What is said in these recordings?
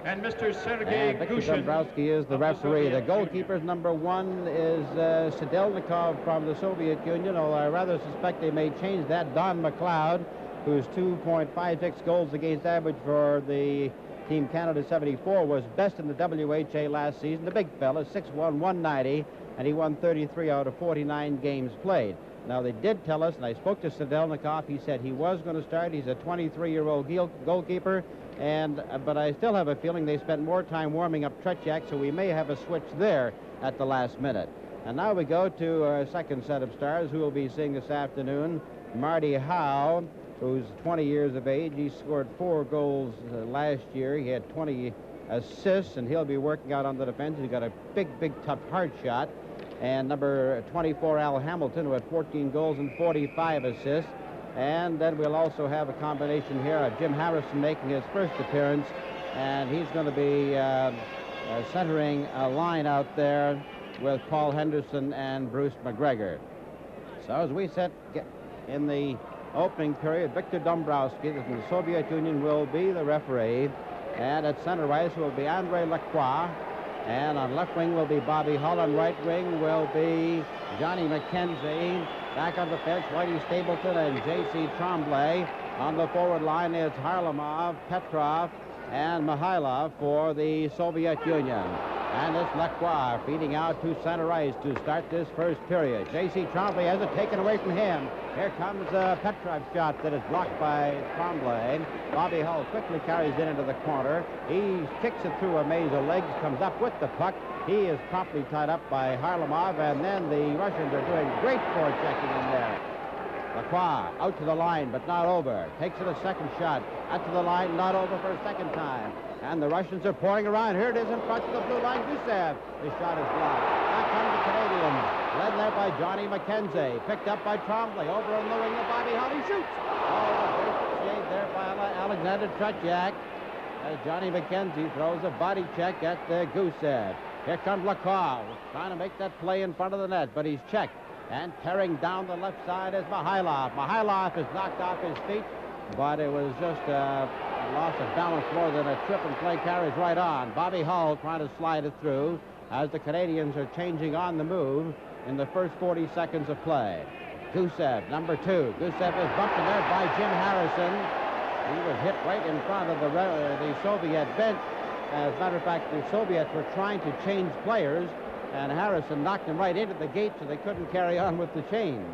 And Mr. Sergei Victor Gushin Dombrowski is the referee. The goalkeeper's number 1 is Sedelnikov from the Soviet Union, although I rather suspect they may change that. Don McLeod, whose 2.56 goals against average for the Team Canada 74 was best in the WHA last season. The big fella, 6'1", 190, and he won 33 out of 49 games played. Now, they did tell us, and I spoke to Sedelnikov, he said he was going to start. He's a 23-year-old goalkeeper, but I still have a feeling they spent more time warming up Tretiak, so we may have a switch there at the last minute. And now we go to our second set of stars who we'll be seeing this afternoon. Marty Howe, who's 20 years of age. He scored 4 goals last year. He had 20 assists, and he'll be working out on the defense. He's got a big, tough, hard shot. And number 24, Al Hamilton, who had 14 goals and 45 assists. And then we'll also have a combination here of Jim Harrison making his first appearance, and he's going to be centering a line out there with Paul Henderson and Bruce McGregor. So as we set in the opening period, Victor Dombrowski from the Soviet Union will be the referee, and at center ice will be Andre Lacroix. And on left wing will be Bobby Hull. On right wing will be Johnny McKenzie. Back on the bench, Whitey Stapleton and J.C. Tremblay. On the forward line is Harlamov, Petrov, and Mihailov for the Soviet Union. And it's Lacroix feeding out to center ice to start this first period. J.C. Tremblay has it taken away from him. Here comes Petrov's shot that is blocked by Tremblay. Bobby Hull quickly carries it into the corner. He kicks it through a maze of legs, comes up with the puck. He is promptly tied up by Harlamov, and then the Russians are doing great forechecking in there. Lacroix out to the line, but not over. Takes it a second shot. Out to the line, not over for a second time. And the Russians are pouring around. Here it is in front of the blue line. Gusev. The shot is blocked. Back come the Canadians. Led there by Johnny McKenzie. Picked up by Tremblay. Over on the wing of Bobby Hull. He shoots. Oh, the first shade there by Alexander Tretiak. As Johnny McKenzie throws a body check at Gusev. Here comes Lacroix, trying to make that play in front of the net, but he's checked. And tearing down the left side is Mihailov. Mihailov is knocked off his feet, but it was just a loss of balance more than a trip, and play carries right on. Bobby Hull trying to slide it through as the Canadians are changing on the move in the first 40 seconds of play. Gusev, number 2. Gusev is bumped in there by Jim Harrison. He was hit right in front of the Soviet bench. As a matter of fact, the Soviets were trying to change players, and Harrison knocked him right into the gate, so they couldn't carry on with the change.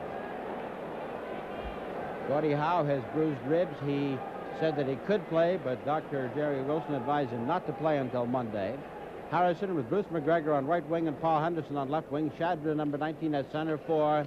Gordie Howe has bruised ribs. He said that he could play, but Dr. Jerry Wilson advised him not to play until Monday. Harrison with Bruce McGregor on right wing and Paul Henderson on left wing. Shadra, number 19, at center for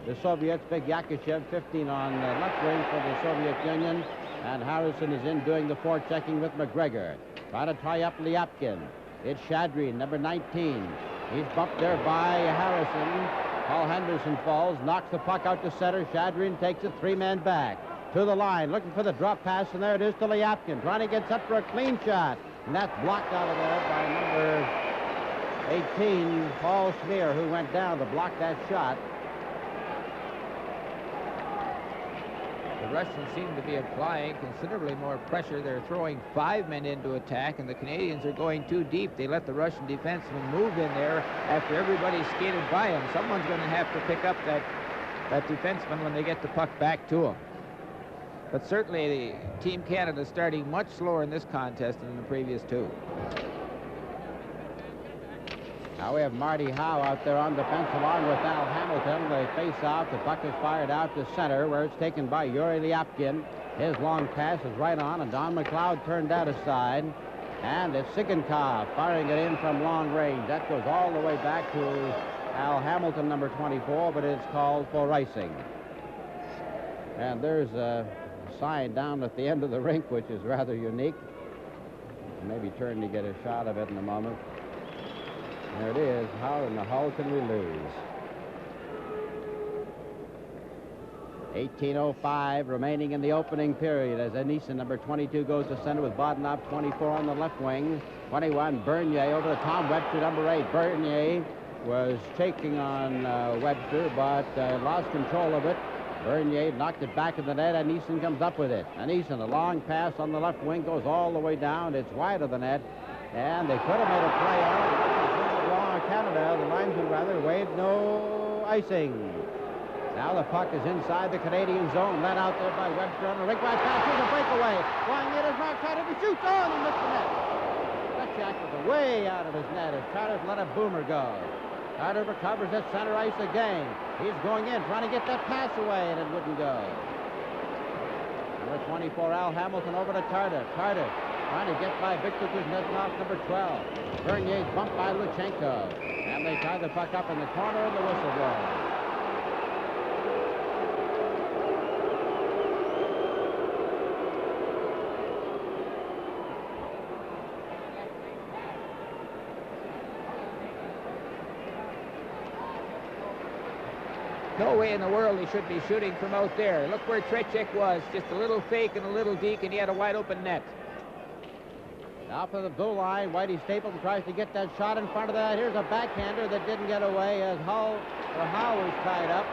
the Soviets. Big Yakashev, 15, on left wing for the Soviet Union. And Harrison is in doing the forechecking with McGregor. Trying to tie up Lyapkin. It's Shadri, number 19. He's bumped there by Harrison. Paul Henderson falls, knocks the puck out to center. Shadrin takes it 3-man back to the line, looking for the drop pass, and there it is to Lyapkin, trying to get set for a clean shot. And that's blocked out of there by number 18, Paul Schmier, who went down to block that shot. The Russians seem to be applying considerably more pressure. They're throwing 5 men into attack, and the Canadians are going too deep. They let the Russian defensemen move in there after everybody skated by them. Someone's going to have to pick up that defenseman when they get the puck back to him. But certainly the Team Canada is starting much slower in this contest than the previous 2. Now we have Marty Howe out there on defense along with Al Hamilton. They face off. The puck is fired out to center, where it's taken by Yuri Lyapkin. His long pass is right on, and Don McLeod turned that aside. And it's Sigankov firing it in from long range. That goes all the way back to Al Hamilton, number 24, but it's called for icing. And there's a sign down at the end of the rink, which is rather unique. Maybe turn to get a shot of it in a moment. There it is. How in the hell can we lose? 18:05 remaining in the opening period as Anison, number 22, goes to center with Bodnov, 24, on the left wing. 21, Bernier over to Tom Webster, number 8. Bernier was shaking on Webster, but lost control of it. Bernier knocked it back in the net, and Easton comes up with it. And Easton, a long pass on the left wing, goes all the way down. It's wide of the net, and they could have made a play on it. Wrong, Canada, the linesman rather, waved no icing. Now the puck is inside the Canadian zone, led out there by Webster on a rink pass. Here's a breakaway. Flying in is Mark Carter. He shoots on and missed the net. Tretiak was way out of his net as Carter's let a boomer go. Carter recovers at center ice again. He's going in, trying to get that pass away, and it wouldn't go. Number 24, Al Hamilton, over to Carter. Carter trying to get by Victor Kuznetsov, number 12. Bernier's bumped by Luchenko. And they tie the puck up in the corner, and the whistle blows. No way in the world he should be shooting from out there. Look where Tretiak was. Just a little fake and a little deke, and he had a wide open net. Now for the blue line, Whitey Stapleton tries to get that shot in front of that. Here's a backhander that didn't get away as Howe was tied up.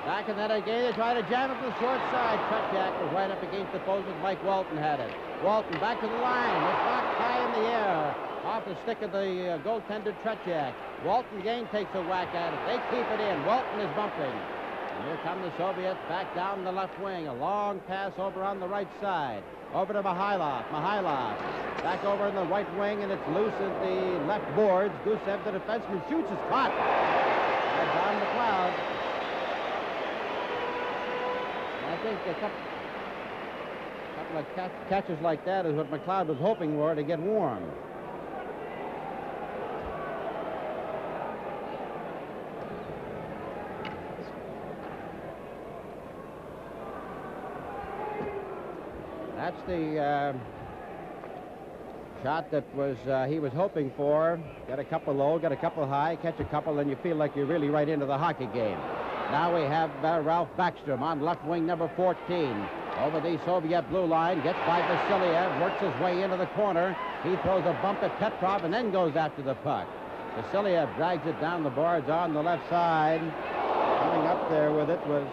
Back in that again, they try to jam it to the short side. Tretiak was right up against the post, and Mike Walton had it. Walton back to the line. It's knocked high in the air. Off the stick of the goaltender Tretiak. Walton again takes a whack at it. They keep it in. Walton is bumping. And here come the Soviets back down the left wing. A long pass over on the right side. Over to Mihailov. Mihailov back over in the right wing, and it's loose at the left boards. Gusev, the defenseman, shoots. Is caught. And down McLeod. And I think a couple of catches like that is what McLeod was hoping for to get warm. That's the shot that he was hoping for. Get a couple low, get a couple high, catch a couple, and you feel like you're really right into the hockey game. Now we have Ralph Backstrom on left wing, number 14. Over the Soviet blue line, gets by Vasiliev, works his way into the corner. He throws a bump at Petrov and then goes after the puck. Vasiliev drags it down the boards on the left side. Coming up there with it was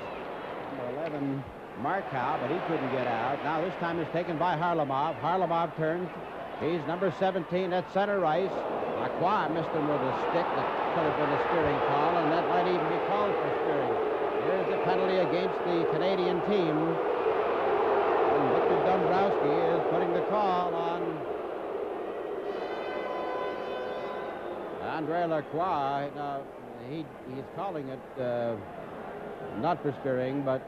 number 11, Markow, but he couldn't get out. Now this time it's taken by Harlamov. Harlamov turns. He's number 17 at center ice. Lacroix missed him with a stick. That could have been a steering call, and that might even be called for steering. Here's the penalty against the Canadian team. And Victor Dombrowski is putting the call on Andre Lacroix. Now, he's calling it not for spearing, but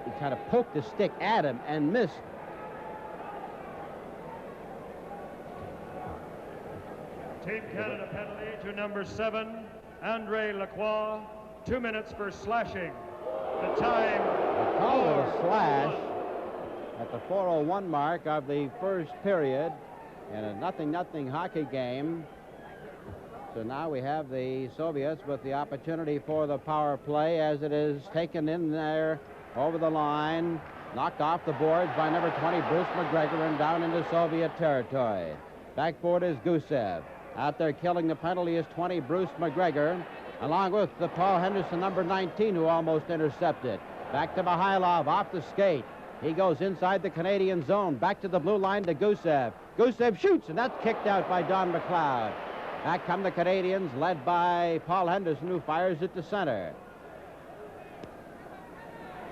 he kind of poked the stick at him and missed. Team Canada penalty to number 7, Andre Lacroix. 2 minutes for slashing. The time. They called it a slash at the 4:01 mark of the first period in a 0-0 hockey game. So now we have the Soviets with the opportunity for the power play as it is taken in there over the line, knocked off the boards by number 20, Bruce McGregor, and down into Soviet territory. Backboard is Gusev. Out there killing the penalty is 20, Bruce McGregor, along with the Paul Henderson, number 19, who almost intercepted. Back to Mihailov, off the skate. He goes inside the Canadian zone, back to the blue line to Gusev. Gusev shoots, and that's kicked out by Don McLeod. Back come the Canadians, led by Paul Henderson, who fires it to center.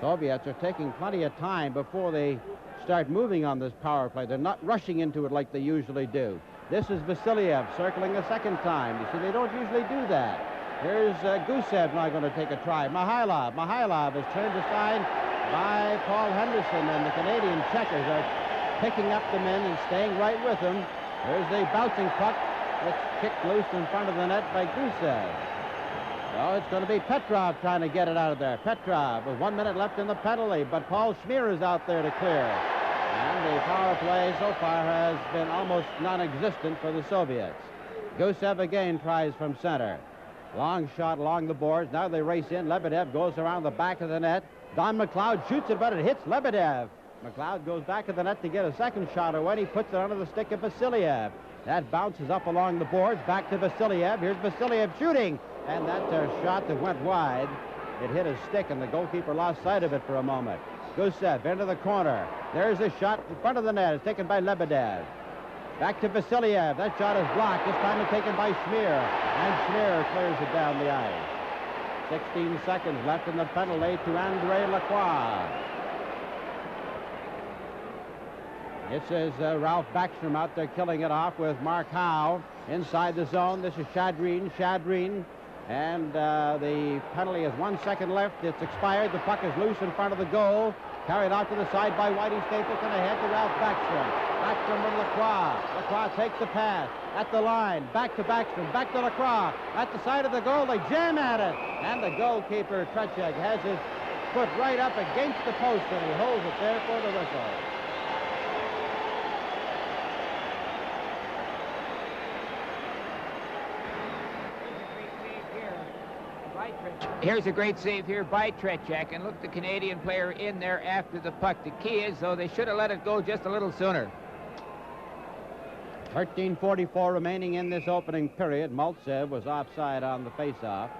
Soviets are taking plenty of time before they start moving on this power play. They're not rushing into it like they usually do. This is Vasiliev circling a second time. You see, they don't usually do that. Here's Gusev now going to take a try. Mihailov. Mihailov is turned aside by Paul Henderson, and the Canadian checkers are picking up the men and staying right with them. There's the bouncing puck. It's kicked loose in front of the net by Gusev. So it's going to be Petrov trying to get it out of there. Petrov with 1 minute left in the penalty, but Paul Schmier is out there to clear. And the power play so far has been almost non-existent for the Soviets. Gusev again tries from center. Long shot along the boards. Now they race in. Lebedev goes around the back of the net. Don McLeod shoots it, but it hits Lebedev. McLeod goes back of the net to get a second shot away. He puts it under the stick of Vasiliev. That bounces up along the boards. Back to Vasiliev. Here's Vasiliev shooting. And that's a shot that went wide. It hit his stick, and the goalkeeper lost sight of it for a moment. Gusev into the corner. There's a shot in front of the net. It's taken by Lebedev. Back to Vasiliev. That shot is blocked. This time it's taken by Schmier. And Schmier clears it down the ice. 16 seconds left in the penalty to Andre Lacroix. This is Ralph Backstrom out there killing it off with Mark Howe inside the zone. This is Chadrine. And the penalty is 1 second left. It's expired. The puck is loose in front of the goal. Carried out to the side by Whitey Stapleton. Ahead to Ralph Backstrom. Backstrom with Lacroix. Lacroix takes the pass at the line. Back to Backstrom. Back to Lacroix. At the side of the goal. They jam at it. And the goalkeeper, Trechek, has his foot right up against the post, and he holds it there for the whistle. Here's a great save here by Trechek, and look, the Canadian player in there after the puck. The key is, though, they should have let it go just a little sooner. 13:44 remaining in this opening period. Maltsev was offside on the faceoff.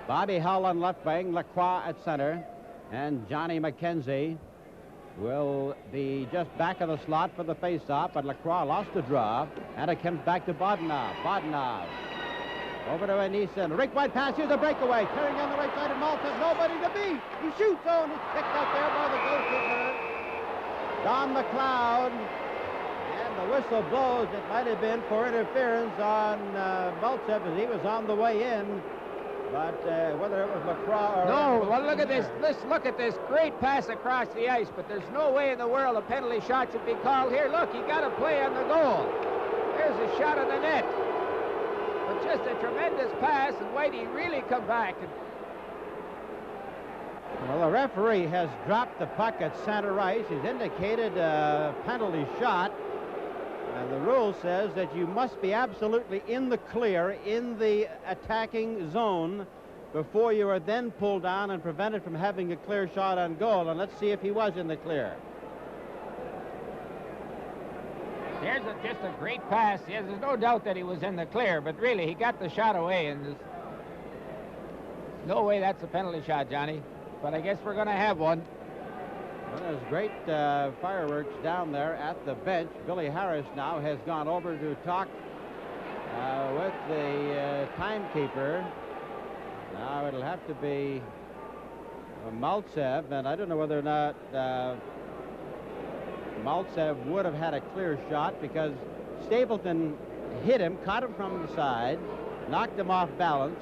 Bobby Hull on left wing, Lacroix at center, and Johnny McKenzie will be just back of the slot for the faceoff, but Lacroix lost the draw, and it comes back to Bodnov. Over to Anison. Rick White pass. Here's a breakaway. Carrying on the right side of Maltsev. Nobody to beat. He shoots. Oh, and it's picked up there by the goalkeeper, Don McLeod. And the whistle blows. It might have been for interference on Maltsev as he was on the way in. But whether it was Lacroix or... No, well, look at this. Let's look at this great pass across the ice, but there's no way in the world a penalty shot should be called here. Look, he got a play on the goal. There's a shot on the net. But just a tremendous pass, and Whitey really come back. Well, the referee has dropped the puck at center ice. He's indicated a penalty shot. And the rule says that you must be absolutely in the clear, in the attacking zone, before you are then pulled down and prevented from having a clear shot on goal. And let's see if he was in the clear. There's just a great pass. Yes, there's no doubt that he was in the clear, but really, he got the shot away, and there's no way that's a penalty shot, Johnny. But I guess we're going to have one. Well, there's great fireworks down there at the bench. Billy Harris now has gone over to talk with the timekeeper. Now it'll have to be Maltsev, and I don't know whether or not Maltsev would have had a clear shot because Stapleton hit him, caught him from the side, knocked him off balance.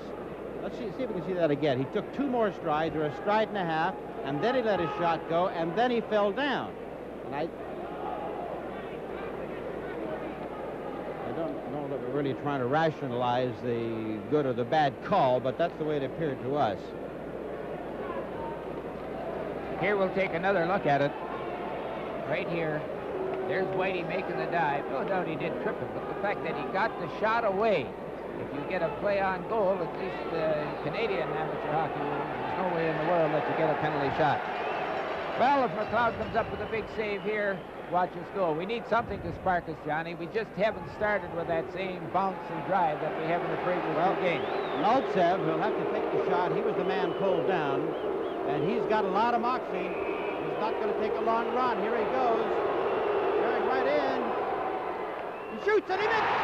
Let's see if we can see that again. He took two more strides, or a stride and a half, and then he let his shot go, and then he fell down. And I don't know that we're really trying to rationalize the good or the bad call, but that's the way it appeared to us. Here we'll take another look at it. Right here, there's Whitey making the dive. No doubt he did trip him, but the fact that he got the shot away, if you get a play on goal, at least the Canadian amateur hockey rule, there's no way in the world that you get a penalty shot. Well, if McLeod comes up with a big save here, watch us go. We need something to spark us, Johnny. We just haven't started with that same bounce and drive that we have in the previous two games. Maltsev will have to take the shot. He was the man pulled down, and he's got a lot of moxie. He's not going to take a long run. Here he goes. Going right in. He shoots and he misses.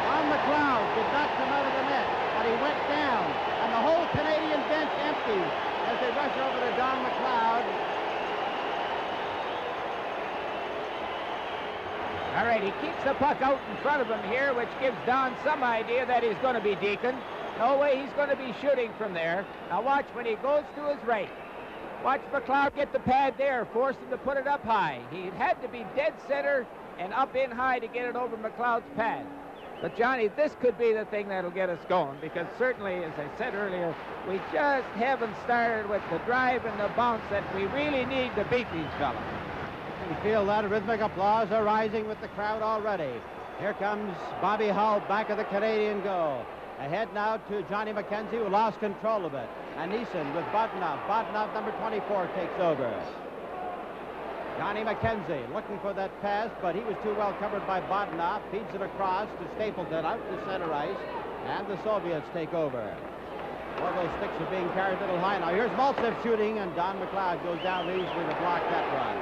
Don McLeod did not come out of the net, but he went down. And the whole Canadian bench empties as they rush over to Don McLeod. All right, he keeps the puck out in front of him here, which gives Don some idea that he's going to be Deacon. No way he's going to be shooting from there. Now watch when he goes to his right. Watch McLeod get the pad there, force him to put it up high. He had to be dead center and up in high to get it over McLeod's pad. But, Johnny, this could be the thing that'll get us going, because certainly, as I said earlier, we just haven't started with the drive and the bounce that we really need to beat these fellas. You feel that rhythmic applause arising with the crowd already. Here comes Bobby Hull back of the Canadian goal. Ahead now to Johnny McKenzie, who lost control of it. And Neeson with Bodnov. Bodnov, number 24, takes over. Johnny McKenzie looking for that pass, but he was too well covered by Bodnov. Feeds it across to Stapleton, out to center ice, and the Soviets take over. All those sticks are being carried a little high. Now here's Maltsev shooting, and Don McLeod goes down easily to block that run.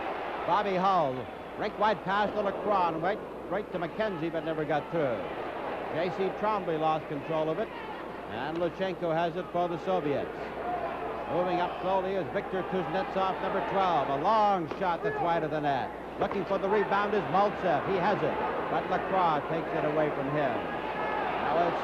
Bobby Hull, rink wide pass to Lacroix, right to McKenzie, but never got through. J.C. Trombley lost control of it, and Luchenko has it for the Soviets. Moving up slowly is Viktor Kuznetsov, number 12. A long shot that's wide of the net. Looking for the rebound is Maltsev. He has it, but Lacroix takes it away from him. Now it's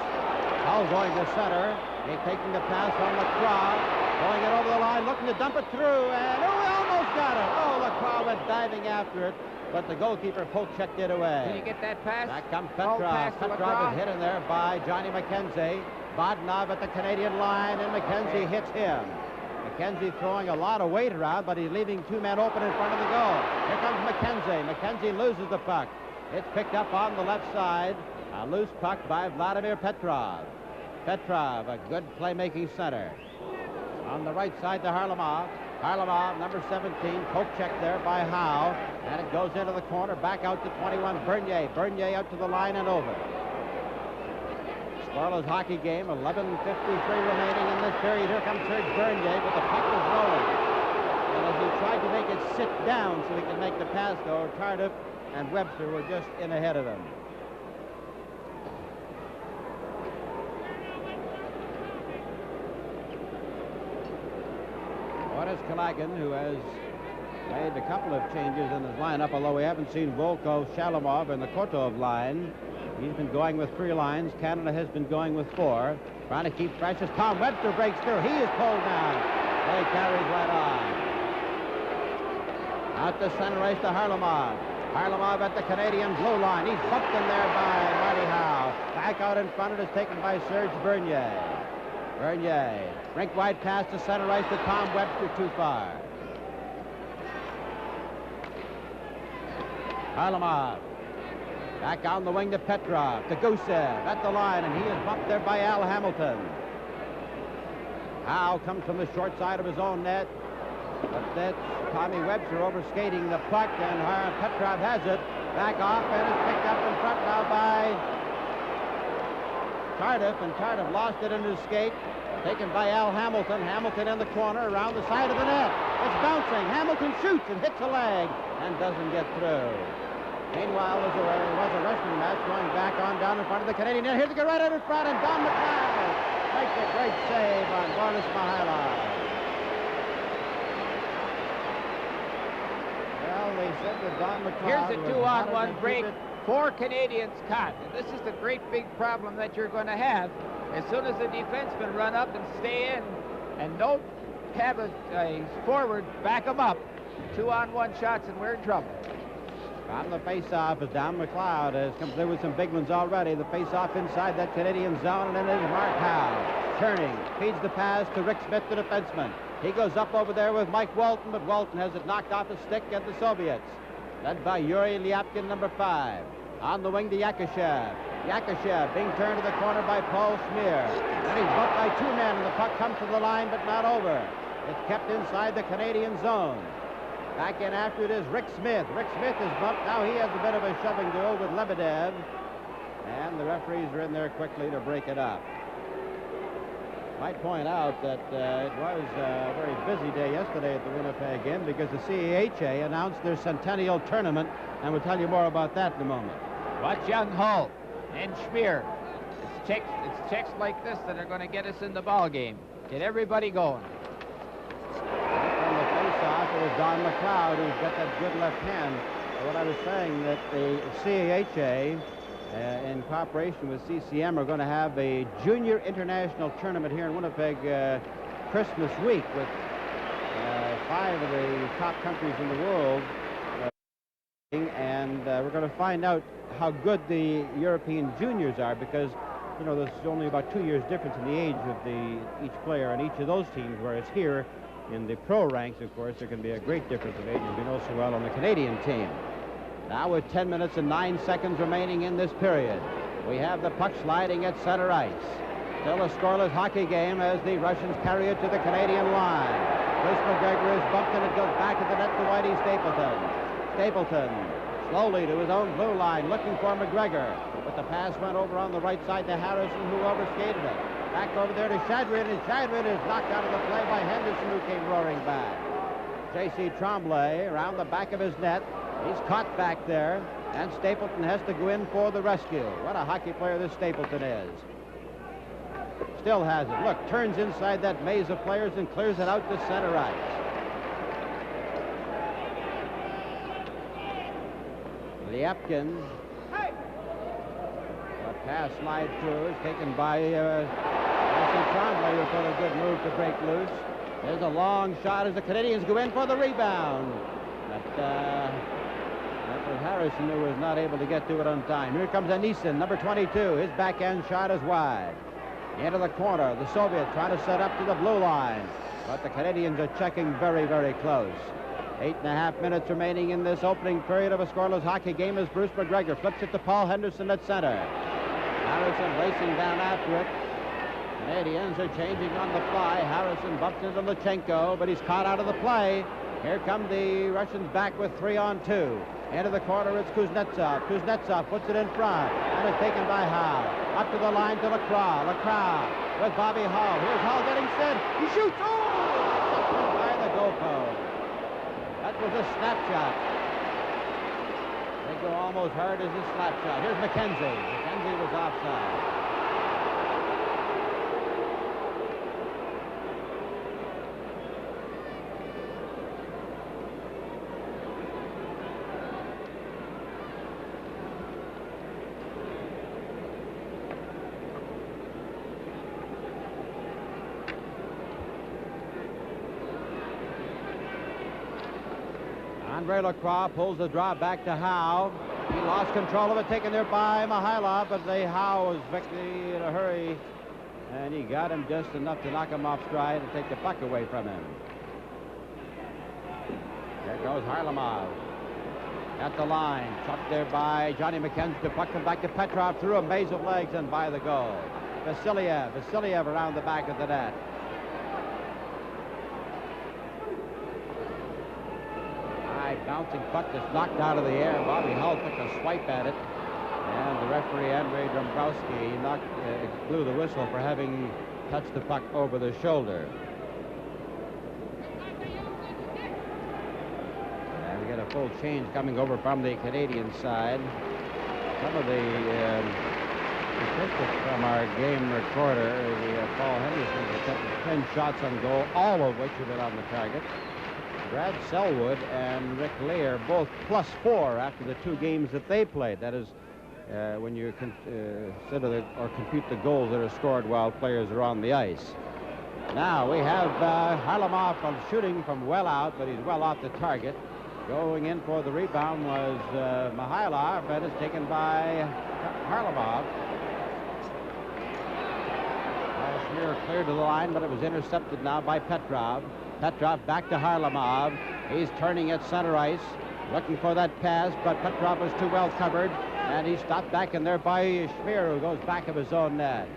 Hull going to center. He's taking the pass from Lacroix, going it over the line, looking to dump it through, and he almost got it. Oh, Lacroix went diving after it, but the goalkeeper poke-checked it away. Did you get that pass? Back comes Petrov. Petrov is hit in there by Johnny McKenzie. Bodnov at the Canadian line, and McKenzie hits him. McKenzie throwing a lot of weight around, but he's leaving two men open in front of the goal. Here comes McKenzie. McKenzie loses the puck. It's picked up on the left side. A loose puck by Vladimir Petrov. Petrov, a good playmaking center. On the right side to Harlamov. Harlamov, number 17, poke check there by Howe. And it goes into the corner, back out to 21, Bernier. Bernier out to the line and over. Scoreless hockey game, 11:53 remaining in this period. Here comes Serge Bernier, but the puck is rolling. And as he tried to make it sit down so he could make the pass go, Tardif and Webster were just in ahead of him. Boris Kalagan, who has made a couple of changes in his lineup, although we haven't seen Volkov, Shalamov, and the Kotov line. He's been going with 3 lines. Canada has been going with 4. Trying to keep fresh as Tom Webster breaks through. He is pulled down. He carries right on. Out to center ice to Harlamov. Harlamov at the Canadian blue line. He's bumped in there by Marty Howe. Back out in front, it is taken by Serge Bernier. Bernier. Rink wide pass to center ice to Tom Webster, too far. Harlamov. Back on the wing to Petrov, to Gusev at the line, and he is bumped there by Al Hamilton. Howe comes from the short side of his own net, but that's Tommy Webster overskating the puck, and Petrov has it. Back off, and it's picked up in front now by Tardif, and Tardif lost it in his skate. Taken by Al Hamilton. Hamilton in the corner around the side of the net. It's bouncing. Hamilton shoots and hits a leg and doesn't get through. Meanwhile, there was a wrestling match going back on down in front of the Canadian net. Here they go right out in front, and Don McLeod makes a great save on Boris Mihailov. Well, they said that Don McLeod. Here's a 2-on-1 break. 4 Canadians caught. And this is the great big problem that you're going to have. As soon as the defensemen run up and stay in and don't have a forward back them up, 2-on-1 shots, and we're in trouble. From the face-off as Don McLeod has come through with some big ones already. The face-off inside that Canadian zone, and then there's Mark Howe. Turning, feeds the pass to Rick Smith, the defenseman. He goes up over there with Mike Walton, but Walton has it knocked off his stick at the Soviets. Led by Yuri Lyapkin, number 5. On the wing to Yakushev. Yakushev being turned to the corner by Paul Smear. And he's bumped by 2 men, and the puck comes to the line, but not over. It's kept inside the Canadian zone. Back in after it is Rick Smith. Rick Smith is bumped. Now he has a bit of a shoving duel with Lebedev. And the referees are in there quickly to break it up. Might point out that it was a very busy day yesterday at the Winnipeg game because the CHA announced their centennial tournament, and we'll tell you more about that in a moment. Watch young Hull and Schmier. It's checks like this that are going to get us in the ball game. Get everybody going. It was Don McLeod who's got that good left hand. What I was saying that the CHA, in cooperation with CCM, are going to have a junior international tournament here in Winnipeg Christmas week with 5 of the top countries in the world. And we're going to find out how good the European juniors are because, you know, there's only about 2 years difference in the age of each player on each of those teams, whereas here, in the pro ranks, of course, there can be a great difference of age, as we know so well on the Canadian team. Now with 10 minutes and 9 seconds remaining in this period, we have the puck sliding at center ice. Still a scoreless hockey game as the Russians carry it to the Canadian line. Chris McGregor is bumped and it goes back to the net to Whitey Stapleton. Stapleton slowly to his own blue line looking for McGregor, but the pass went over on the right side to Harrison, who overskated it. Back over there to Shadwin, and Shadwin is knocked out of the play by Henderson, who came roaring back. J.C. Tremblay around the back of his net. He's caught back there, and Stapleton has to go in for the rescue. What a hockey player this Stapleton is. Still has it. Look, turns inside that maze of players and clears it out to center ice. Liapkin. A pass slide through is taken by Tremblay, who put a good move to break loose. There's a long shot as the Canadians go in for the rebound. But that was Harrison who was not able to get to it on time. Here comes Anisin, number 22. His backhand shot is wide. Into the corner. The Soviets trying to set up to the blue line. But the Canadians are checking very, very close. 8.5 minutes remaining in this opening period of a scoreless hockey game as Bruce McGregor flips it to Paul Henderson at center. Harrison racing down after it. Canadians are changing on the fly. Harrison bumps into Lutchenko, but he's caught out of the play. Here come the Russians back with 3-on-2. Into the corner, it's Kuznetsov. Kuznetsov puts it in front, and it's taken by Howe. Up to the line to Lacroix. Lacroix with Bobby Hall. Here's Hall getting set. He shoots. Oh! By the goalpost. That was a snapshot. They go almost hard as a slap shot. Here's McKenzie. McKenzie was offside. Andre Lacroix pulls the draw back to Howe. He lost control of it, taken there by Mihailov, but Howe was victory in a hurry, and he got him just enough to knock him off stride and take the puck away from him. There goes Harlamov. At the line, chucked there by Johnny McKenzie. The puck comes back to Petrov through a maze of legs and by the goal. Vasiliev around the back of the net. Bouncing puck that's knocked out of the air. Bobby Hull took a swipe at it, and the referee Andrei Dombrowski blew the whistle for having touched the puck over the shoulder. And we get a full change coming over from the Canadian side. Some of the statistics from our game recorder, Paul Henderson has 10 shots on goal, all of which have been on the target. Brad Selwood and Rick Lear both +4 after the 2 games that they played. That is, when you consider or compute the goals that are scored while players are on the ice. Now we have Harlamov shooting from well out, but he's well off the target. Going in for the rebound was Mihailov, and it's taken by Harlamov. Schmier cleared to the line, but it was intercepted now by Petrov. Petrov back to Harlamov. He's turning at center ice, looking for that pass, but Petrov was too well covered, and he's stopped back in there by Schmier, who goes back of his own net.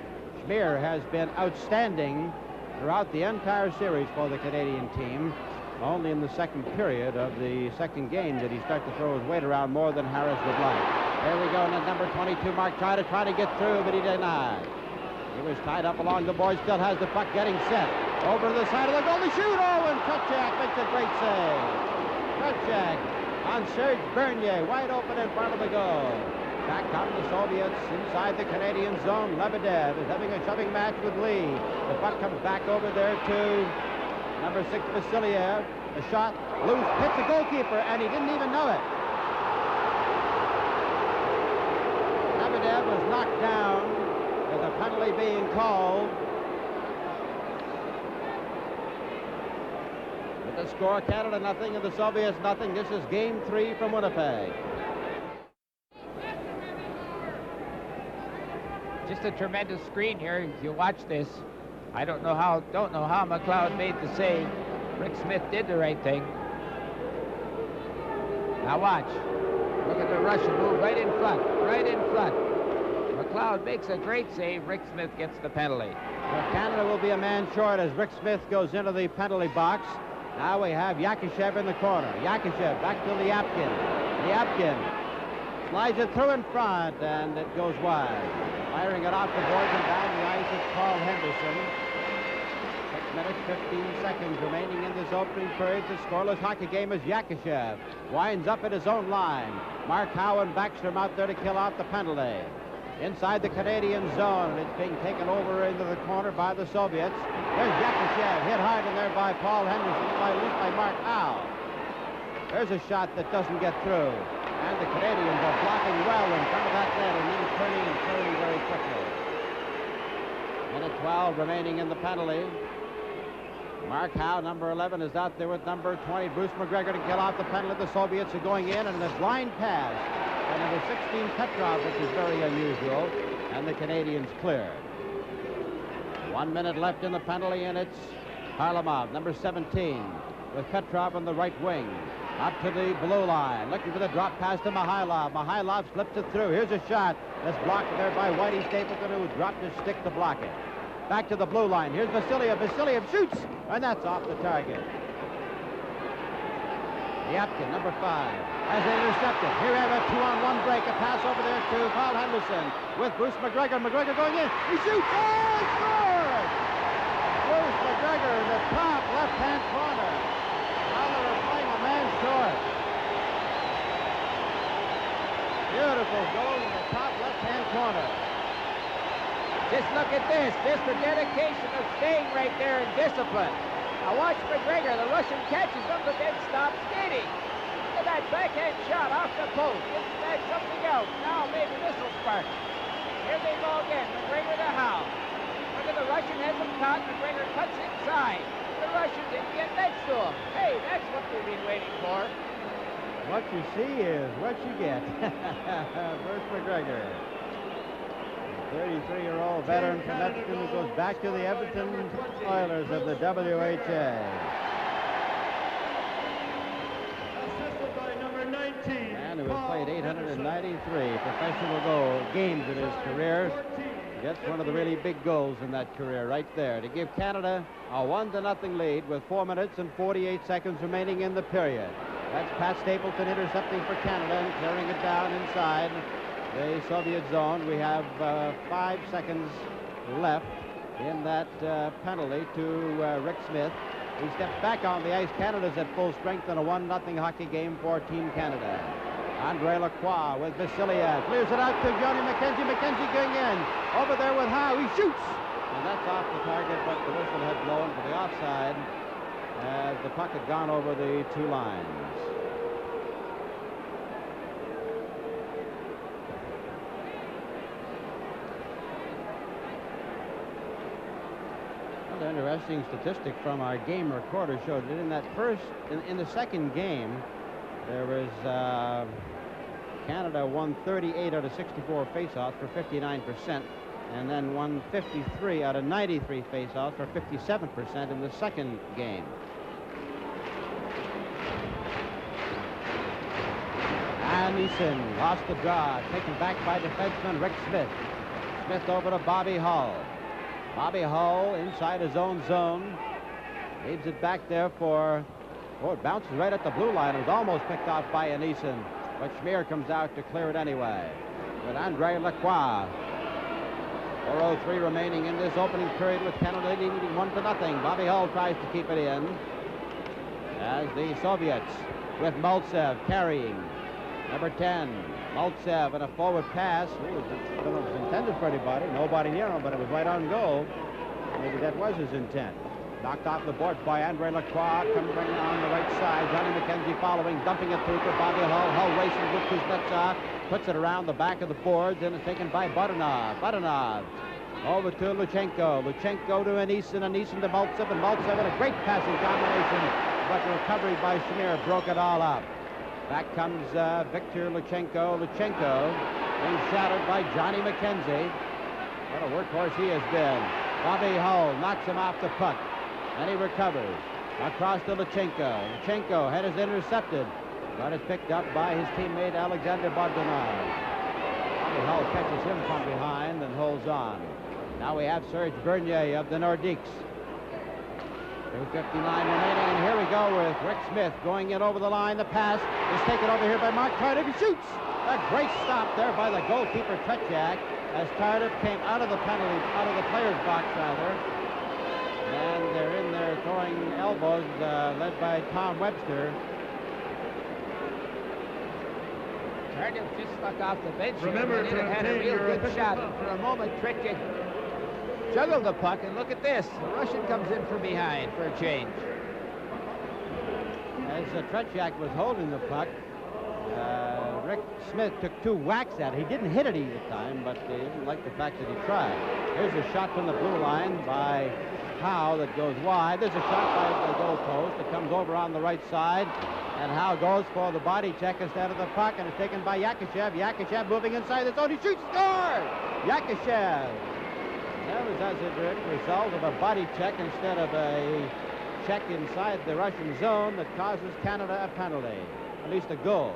Schmier has been outstanding throughout the entire series for the Canadian team. Only in the second period of the second game did he start to throw his weight around more than Harris would like. There we go, and the number 22 mark try to get through, but he did not. He was tied up along the boards, still has the puck, getting set. Over to the side of the goal to shoot. Oh, and Trutchak makes a great save. Trutchak on Serge Bernier, wide open in front of the goal. Back come the Soviets inside the Canadian zone. Lebedev is having a shoving match with Lee. The puck comes back over there to number 6, Vasiliev. A shot, loose, hits the goalkeeper, and he didn't even know it. Lebedev was knocked down with a penalty being called. With the score, Canada nothing and the Soviets nothing. This is game 3 from Winnipeg. Just a tremendous screen here. If you watch this, I don't know how McLeod made the save. Rick Smith did the right thing. Now watch. Look at the Russian move right in front. McLeod makes a great save. Rick Smith gets the penalty. Well, Canada will be a man short as Rick Smith goes into the penalty box. Now we have Yakushev in the corner. Yakushev back to Liapkin. Liapkin Slides it through in front, and it goes wide. Firing it off the boards and down the ice is Paul Henderson. 6 minutes, 15 seconds remaining in this opening period. The scoreless hockey game as Yakashev winds up at his own line. Mark Howe and Backstrom out there to kill off the penalty. Inside the Canadian zone, and it's being taken over into the corner by the Soviets. There's Yakashev, hit hard in there by Paul Henderson, loose by Mark Howe. There's a shot that doesn't get through. And the Canadians are blocking well in front of that net and then turning very quickly. Minute 12 remaining in the penalty. Mark Howe, number 11, is out there with number 20, Bruce McGregor, to kill off the penalty. The Soviets are going in, and a blind pass. And number 16, Petrov, which is very unusual. And the Canadians cleared. 1 minute left in the penalty, and it's Harlamov, number 17, with Petrov on the right wing. Up to the blue line, looking for the drop pass to Mihailov. Mihailov slips it through. Here's a shot that's blocked there by Whitey Stapleton, who dropped his stick to block it. Back to the blue line. Here's Vasiliev. Vasiliev shoots, and that's off the target. Yapkin, number 5, has intercepted. Here we have a 2-on-1 break. A pass over there to Paul Henderson with Bruce McGregor. McGregor going in. He shoots. Oh, he scored! Bruce McGregor in the top left-hand corner. Now they were playing a man short. Beautiful goal in the top left-hand corner. Just look at this. Just the dedication of staying right there in discipline. Now watch McGregor. The Russian catches him, but then stops skating. Look at that backhand shot off the post. Gets back something else. Now maybe this will spark. Here they go again. McGregor to Howe. Look at the Russian has him caught. McGregor cuts inside. The Russian didn't get next to him. Hey, that's what we've been waiting for. What you see is what you get. Bruce McGregor. 33-year-old veteran from Edmonton who goes back to the Edmonton Oilers of the WHA. Assisted by number 19. And who has played 893 professional games in his career. Gets one of the really big goals in that career right there to give Canada a 1-0 lead with 4 minutes and 48 seconds remaining in the period. That's Pat Stapleton intercepting for Canada and clearing it down inside the Soviet zone. We have 5 seconds left in that penalty to Rick Smith. He steps back on the ice. Canada's at full strength in a 1-0 hockey game for Team Canada. Andre Lacroix with Vasiliev. Clears it out to Johnny McKenzie. McKenzie going in. Over there with Howe. He shoots. And that's off the target, but the whistle had blown for the offside as the puck had gone over the two lines. An interesting statistic from our game recorder showed that in that in the second game, there was Canada won 38 out of 64 faceoffs for 59%, and then won 53 out of 93 faceoffs for 57% in the second game. And Eason lost the draw, taken back by defenseman Rick Smith. Smith over to Bobby Hull. Bobby Hull inside his own zone. Leaves it back there for... Oh, it bounces right at the blue line. It was almost picked off by Eason, but Schmier comes out to clear it anyway. With Andre Lacroix. 4:03 remaining in this opening period with Canada leading 1-0. Bobby Hull tries to keep it in as the Soviets with Maltsev carrying. Number 10, Maltsev, and a forward pass. Ooh, it was intended for anybody. Nobody near him, but it was right on goal. Maybe that was his intent. Knocked off the board by Andre Lacroix, coming on the right side. Johnny McKenzie following, dumping it through to Bobby Hull. Hull racing with Kuznetsov, puts it around the back of the boards, and it's taken by Budanov. Budanov over to Luchenko. Luchenko to Eason, and Eason to Maltsev, and Maltsev in a great passing combination, but the recovery by Schmier broke it all up. Back comes Victor Luchenko. Luchenko being shadowed by Johnny McKenzie. What a workhorse he has been. Bobby Hull knocks him off the puck, and he recovers. Across to Luchenko. Luchenko had his intercepted, but it's picked up by his teammate Alexander Bogdanov. Bobby Hull catches him from behind and holds on. Now we have Serge Bernier of the Nordiques. 2:59 remaining, and here we go with Rick Smith going in over the line. The pass is taken over here by Mark Carter. He shoots, A great stop there by the goalkeeper, Tretiak, as Tardif came out of the player's box, rather. And they're in there throwing elbows, led by Tom Webster. Tardif just stuck off the bench. Remember here, to had a obtain real your good official shot. foul. And for a moment, Tretiak juggled the puck, and look at this. The Russian comes in from behind for a change. As Tretiak was holding the puck, Rick Smith took 2 whacks at it. He didn't hit it either time, but he didn't like the fact that he tried. Here's a shot from the blue line by Howe that goes wide. There's a shot by the goal post that comes over on the right side. And Howe goes for the body check instead of the puck, and it's taken by Yakushev. Yakushev moving inside the zone. He shoots, score! Yakushev. That was as a direct result of a body check instead of a check inside the Russian zone that causes Canada a penalty, at least a goal.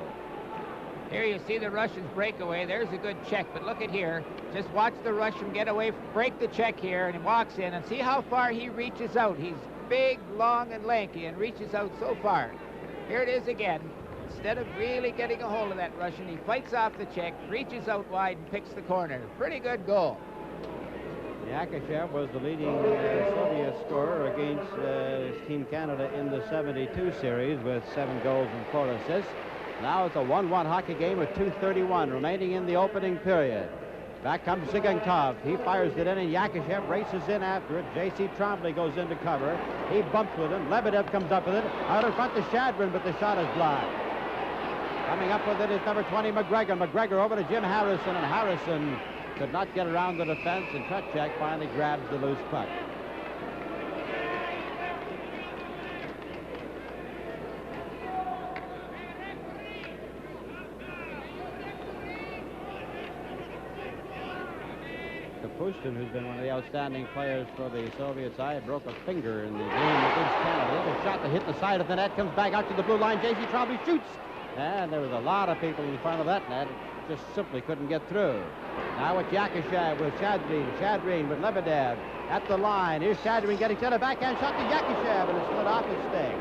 Here you see the Russians break away. There's a good check, but look at here. Just watch the Russian get away, break the check here, and he walks in, and see how far he reaches out. He's big, long, and lanky, and reaches out so far. Here it is again. Instead of really getting a hold of that Russian, he fights off the check, reaches out wide, and picks the corner. Pretty good goal. Yakushev was the leading Soviet scorer against Team Canada in the 72 series with 7 goals and 4 assists. Now it's a 1-1 hockey game with 2:31 remaining in the opening period. Back comes Zigankov. He fires it in, and Yakushev races in after it. J.C. Trombley goes into cover. He bumps with him. Lebedev comes up with it. Out in front to Shadrin, but the shot is blocked. Coming up with it is number 20, McGregor. McGregor over to Jim Harrison, and Harrison could not get around the defense, and Tretiak finally grabs the loose puck. Kapustin, who's been one of the outstanding players for the Soviet side, broke a finger in the game against Canada. There's a shot that hit the side of the net, comes back out to the blue line. J.C. Trombley shoots, and there was a lot of people in front of that net. Just simply couldn't get through. Now it's Yakushev with Shadrin with Lebedev at the line. Here's Shadrin getting sent a backhand shot to Yakushev, and it slid off his stick.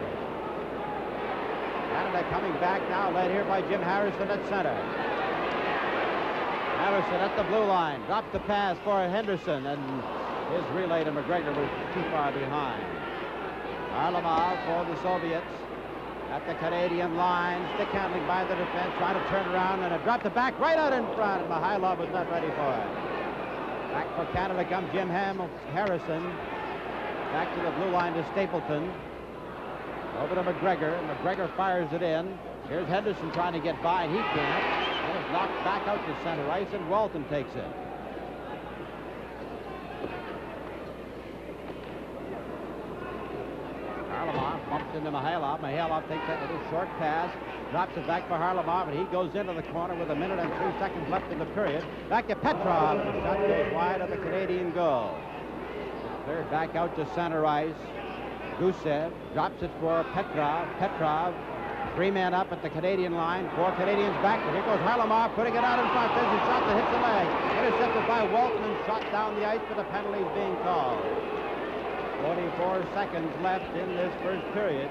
Canada coming back now, led here by Jim Harrison at center. Harrison at the blue line, drops the pass for Henderson, and his relay to McGregor was too far behind. Varlamov for the Soviets at the Canadian line, stick handling by the defense, trying to turn around, and it dropped it back right out in front, and Mihailov was not ready for it. Back for Canada comes Jim Harrison, back to the blue line to Stapleton, over to McGregor. McGregor fires it in. Here's Henderson trying to get by, and he can't. And it's knocked back out to center ice, and Walton takes it. Harlamov bumps into Mihailov. Mihailov takes that little short pass, drops it back for Harlamov, and he goes into the corner with 1 minute and 3 seconds left in the period. Back to Petrov. The shot goes wide of the Canadian goal. It's cleared back out to center ice. Gusev drops it for Petrov. Petrov, 3 men up at the Canadian line. 4 Canadians back. But here goes Harlamov putting it out in front. There's a shot that hits the leg. Intercepted by Walton and shot down the ice, but a penalty is being called. 44 seconds left in this first period.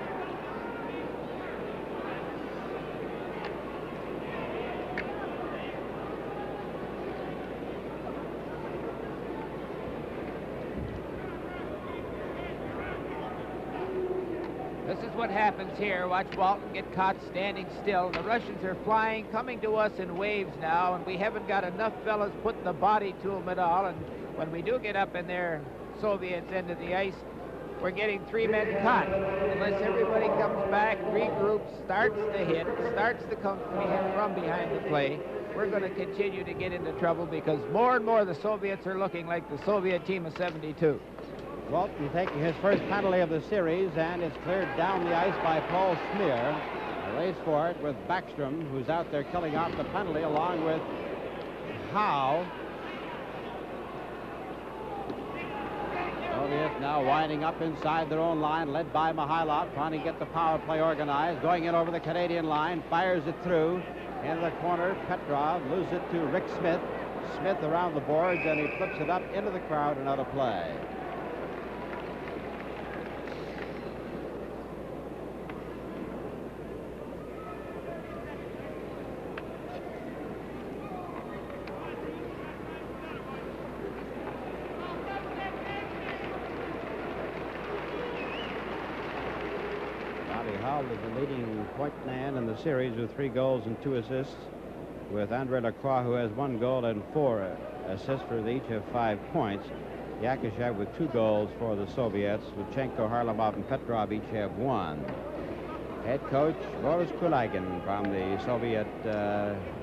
This is what happens here. Watch Walton get caught standing still. The Russians are flying, coming to us in waves now, and we haven't got enough fellas putting the body to them at all. And when we do get up in their Soviets end of the ice, we're getting 3 men caught. Unless everybody comes back, regroups, starts to hit, starts to come from behind the play, we're going to continue to get into trouble, because more and more the Soviets are looking like the Soviet team of 72. Walton taking his first penalty of the series, and it's cleared down the ice by Paul Smear. A race for it with Backstrom, who's out there killing off the penalty, along with Howe. Soviets now winding up inside their own line, led by Mihailov, trying to get the power play organized, going in over the Canadian line, fires it through. Into the corner, Petrov loses it to Rick Smith. Smith around the boards, and he flips it up into the crowd and out of play. Hall is the leading point man in the series with 3 goals and 2 assists, with Andrei Lacroix, who has 1 goal and 4 assists, for they each have 5 points. Yakushev with 2 goals for the Soviets. Luchenko, Harlamov, and Petrov each have 1. Head coach Boris Kulagin from the Soviet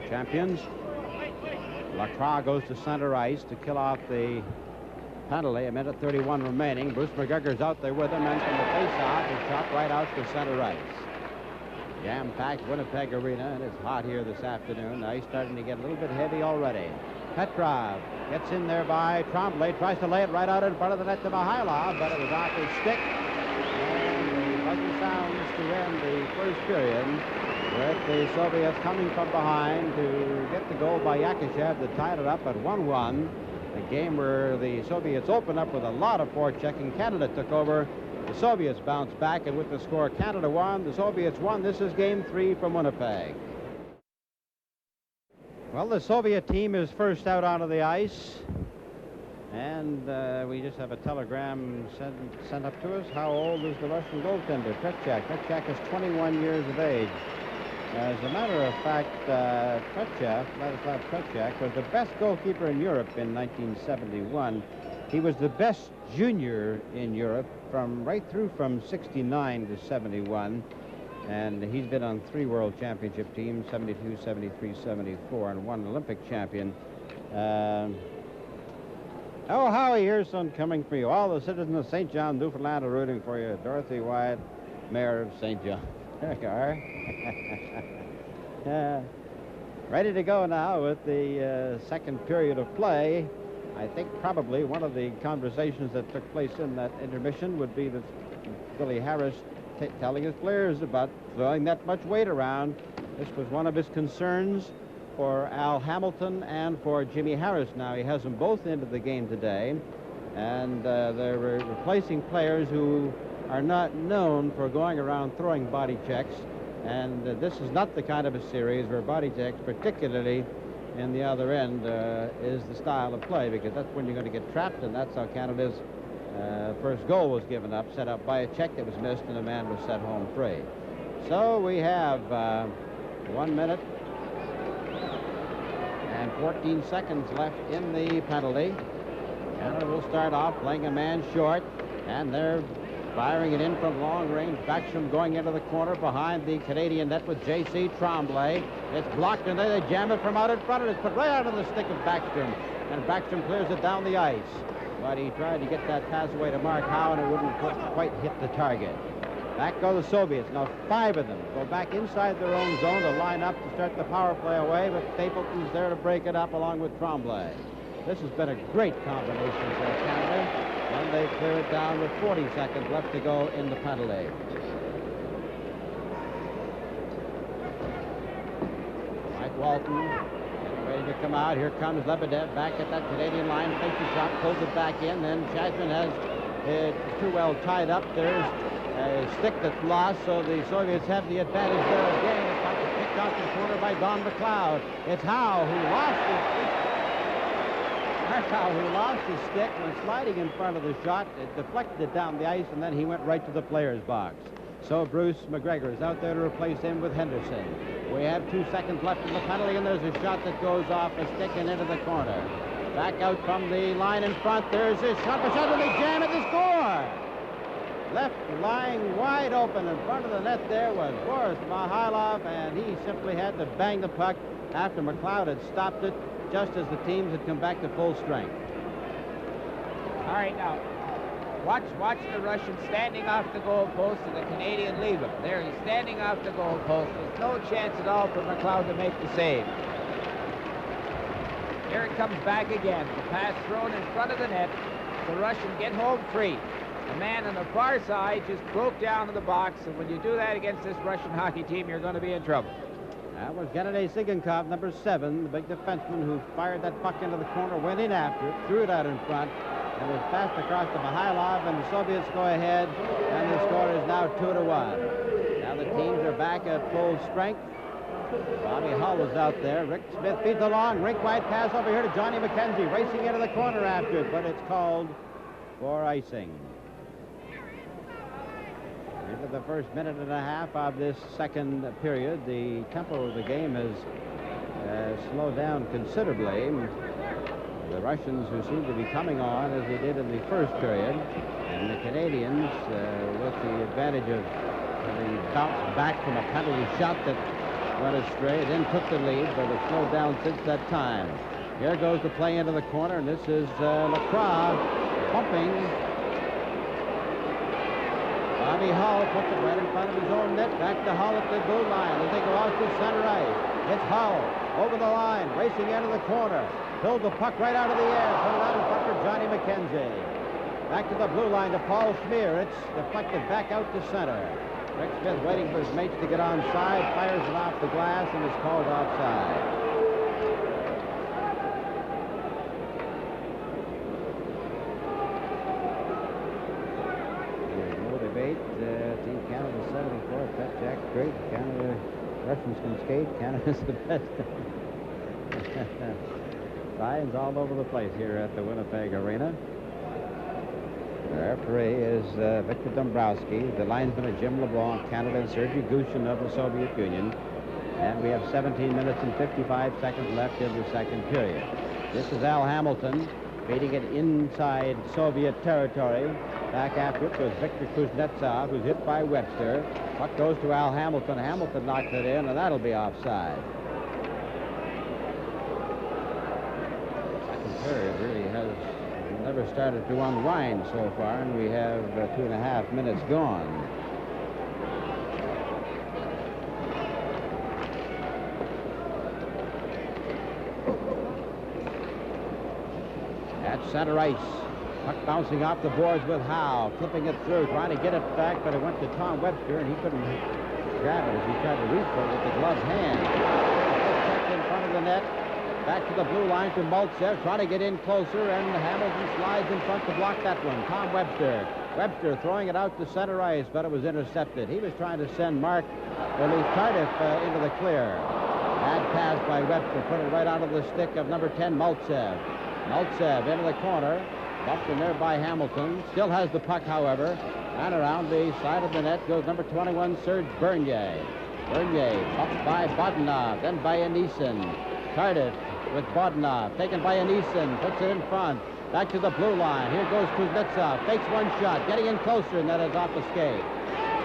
champions. Lacroix goes to center ice to kill off the penalty. 1:31 remaining. Bruce McGregor's out there with him, and from the face-off, he shot right out to center ice. Jam-packed Winnipeg Arena, and it's hot here this afternoon. The ice starting to get a little bit heavy already. Petrov gets in there by Tremblay, tries to lay it right out in front of the net to Mihailov, but it was off his stick. And the buzzer sounds to end the first period, with the Soviets coming from behind to get the goal by Yakushev that tied it up at 1-1. A game where the Soviets opened up with a lot of forechecking. Canada took over. The Soviets bounced back, and with the score, Canada won, the Soviets won. This is Game 3 from Winnipeg. Well, the Soviet team is first out onto the ice, and we just have a telegram sent up to us. How old is the Russian goaltender, Tretiak? Tretiak is 21 years of age. As a matter of fact, Vladislav Tretiak was the best goalkeeper in Europe in 1971. He was the best junior in Europe right through from 69 to 71. And he's been on 3 world championship teams, 72, 73, 74, and 1 Olympic champion. Oh, Howie, here's some coming for you. All the citizens of St. John, Newfoundland are rooting for you. Dorothy Wyatt, Mayor of St. John. There you are. Ready to go now with the second period of play. I think probably one of the conversations that took place in that intermission would be that Billy Harris telling his players about throwing that much weight around. This was one of his concerns for Al Hamilton and for Jimmy Harris. Now he has them both into the game today, and they're replacing players who are not known for going around throwing body checks, and this is not the kind of a series where body checks, particularly in the other end, is the style of play, because that's when you're going to get trapped, and that's how Canada's first goal was given up, set up by a check that was missed, and a man was set home free. So we have 1 minute and 14 seconds left in the penalty. Canada will start off playing a man short, and they're firing it in from long range. Backstrom going into the corner behind the Canadian net with J.C. Tremblay. It's blocked, and they jam it from out in front, and it's put right out of the stick of Backstrom, and Backstrom clears it down the ice. But he tried to get that pass away to Mark Howe, and it wouldn't quite hit the target. Back go the Soviets. Now 5 of them go back inside their own zone to line up to start the power play away, but Stapleton's there to break it up along with Tremblay. This has been a great combination for Canada, and they clear it down with 40 seconds left to go in the penalty. Mike Walton ready to come out. Here comes Lebedev back at that Canadian line, takes a shot, pulls it back in, then Chasman has it too well tied up. There's a stick that's lost, so the Soviets have the advantage there again. It's like a picked out the corner by Don McLeod. It's Howe who lost his stick. Howe who lost his stick when sliding in front of the shot. It deflected it down the ice, and then he went right to the player's box. So Bruce McGregor is out there to replace him with Henderson. We have 2 seconds left in the penalty, and there's a shot that goes off a stick and into the corner. Back out from the line in front. There's this shot. The shot, and they jam at the score. Left lying wide open in front of the net there was Boris Mihailov, and he simply had to bang the puck after McLeod had stopped it just as the teams had come back to full strength. All right, now, watch the Russian standing off the goal post, and the Canadian leave him. There, he's standing off the goal post. There's no chance at all for McLeod to make the save. Here it comes back again. The pass thrown in front of the net. The Russian get home free. The man on the far side just broke down in the box, and when you do that against this Russian hockey team, you're going to be in trouble. That was Gennady Sigankov, number 7, the big defenseman who fired that puck into the corner, went in after it, threw it out in front, and was passed across to Mihailov, and the Soviets go ahead, and the score is now 2-1. Now the teams are back at full strength. Bobby Hull is out there. Rick Smith feeds along. Rink wide pass over here to Johnny McKenzie, racing into the corner after it, but it's called for icing. Into the first minute and a half of this second period, the tempo of the game has slowed down considerably. The Russians, who seem to be coming on as they did in the first period, and the Canadians, with the advantage of having bounced back from a penalty shot that went astray, then took the lead, but have slowed down since that time. Here goes the play into the corner, and this is Lacroix pumping. Bobby Hull puts it right in front of his own net. Back to Hull at the blue line as they go out to center ice. It's Hull over the line, racing into the corner. Pulled the puck right out of the air. Put it out in front for Johnny McKenzie. Back to the blue line to Paul Schmier. It's deflected back out to center. Rick Smith waiting for his mates to get onside, fires it off the glass, and is called offside. Team Canada 74, Pet Jack great. Canada, Russians can skate. Canada's the best. Signs all over the place here at the Winnipeg Arena. The referee is Victor Dombrowski. The linesmen are Jim LeBlanc, Canada, and Sergei Gushin of the Soviet Union. And we have 17 minutes and 55 seconds left in the second period. This is Al Hamilton beating it inside Soviet territory. Back after it was Victor Kuznetsov, who's hit by Webster. Puck goes to Al Hamilton. Hamilton knocks it in, and that'll be offside. Second period really has never started to unwind so far, and we have 2.5 minutes gone. At center ice. Puck bouncing off the boards with Howe, flipping it through, trying to get it back, but it went to Tom Webster, and he couldn't grab it as he tried to reach for it with the gloved hand. Checked in front of the net, back to the blue line to Maltsev, trying to get in closer, and Hamilton slides in front to block that one. Tom Webster. Webster throwing it out to center ice, but it was intercepted. He was trying to send Mark Cardiff into the clear. Bad pass by Webster, put it right out of the stick of number 10, Maltsev. Maltsev into the corner. Bumped in there by Hamilton. Still has the puck, however. And around the side of the net goes number 21, Serge Bernier. Bernier bumped by Bodanov, then by Anisin. Cardiff with Bodanov, taken by Anisin, puts it in front. Back to the blue line. Here goes Kuznetsov. Takes one shot, getting in closer, and that is off the skate.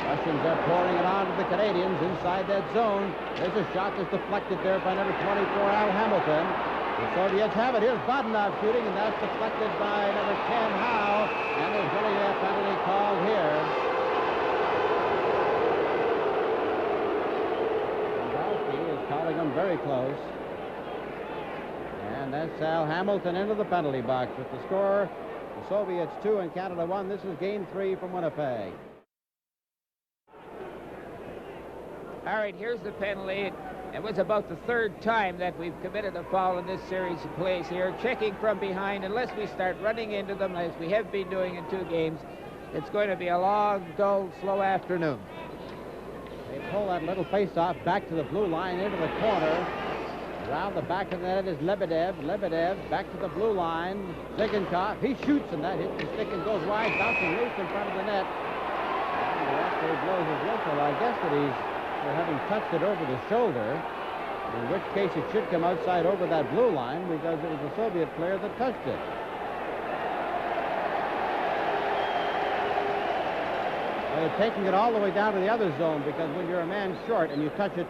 Russians are pouring it on to the Canadians inside that zone. There's a shot that's deflected there by number 24, Al Hamilton. The Soviets have it. Here's Bodanov shooting, and that's deflected by number 10, Howe. And there's really a penalty called here. Dombrowski is calling them very close. And that's Al Hamilton into the penalty box with the score. The Soviets 2 and Canada 1. This is game 3 from Winnipeg. All right, here's the penalty. It was about the third time that we've committed a foul in this series of plays here. Checking from behind, unless we start running into them as we have been doing in 2 games, it's going to be a long, dull, slow afternoon. They pull that little face-off back to the blue line into the corner. Around the back of the net is Lebedev. Lebedev back to the blue line. Zigankov, he shoots, and that hits the stick and goes wide, bouncing loose in front of the net. And the referee blows his whistle. I guess that he's having touched it over the shoulder, in which case it should come outside over that blue line because it was the Soviet player that touched it. They're taking it all the way down to the other zone because when you're a man short and you touch it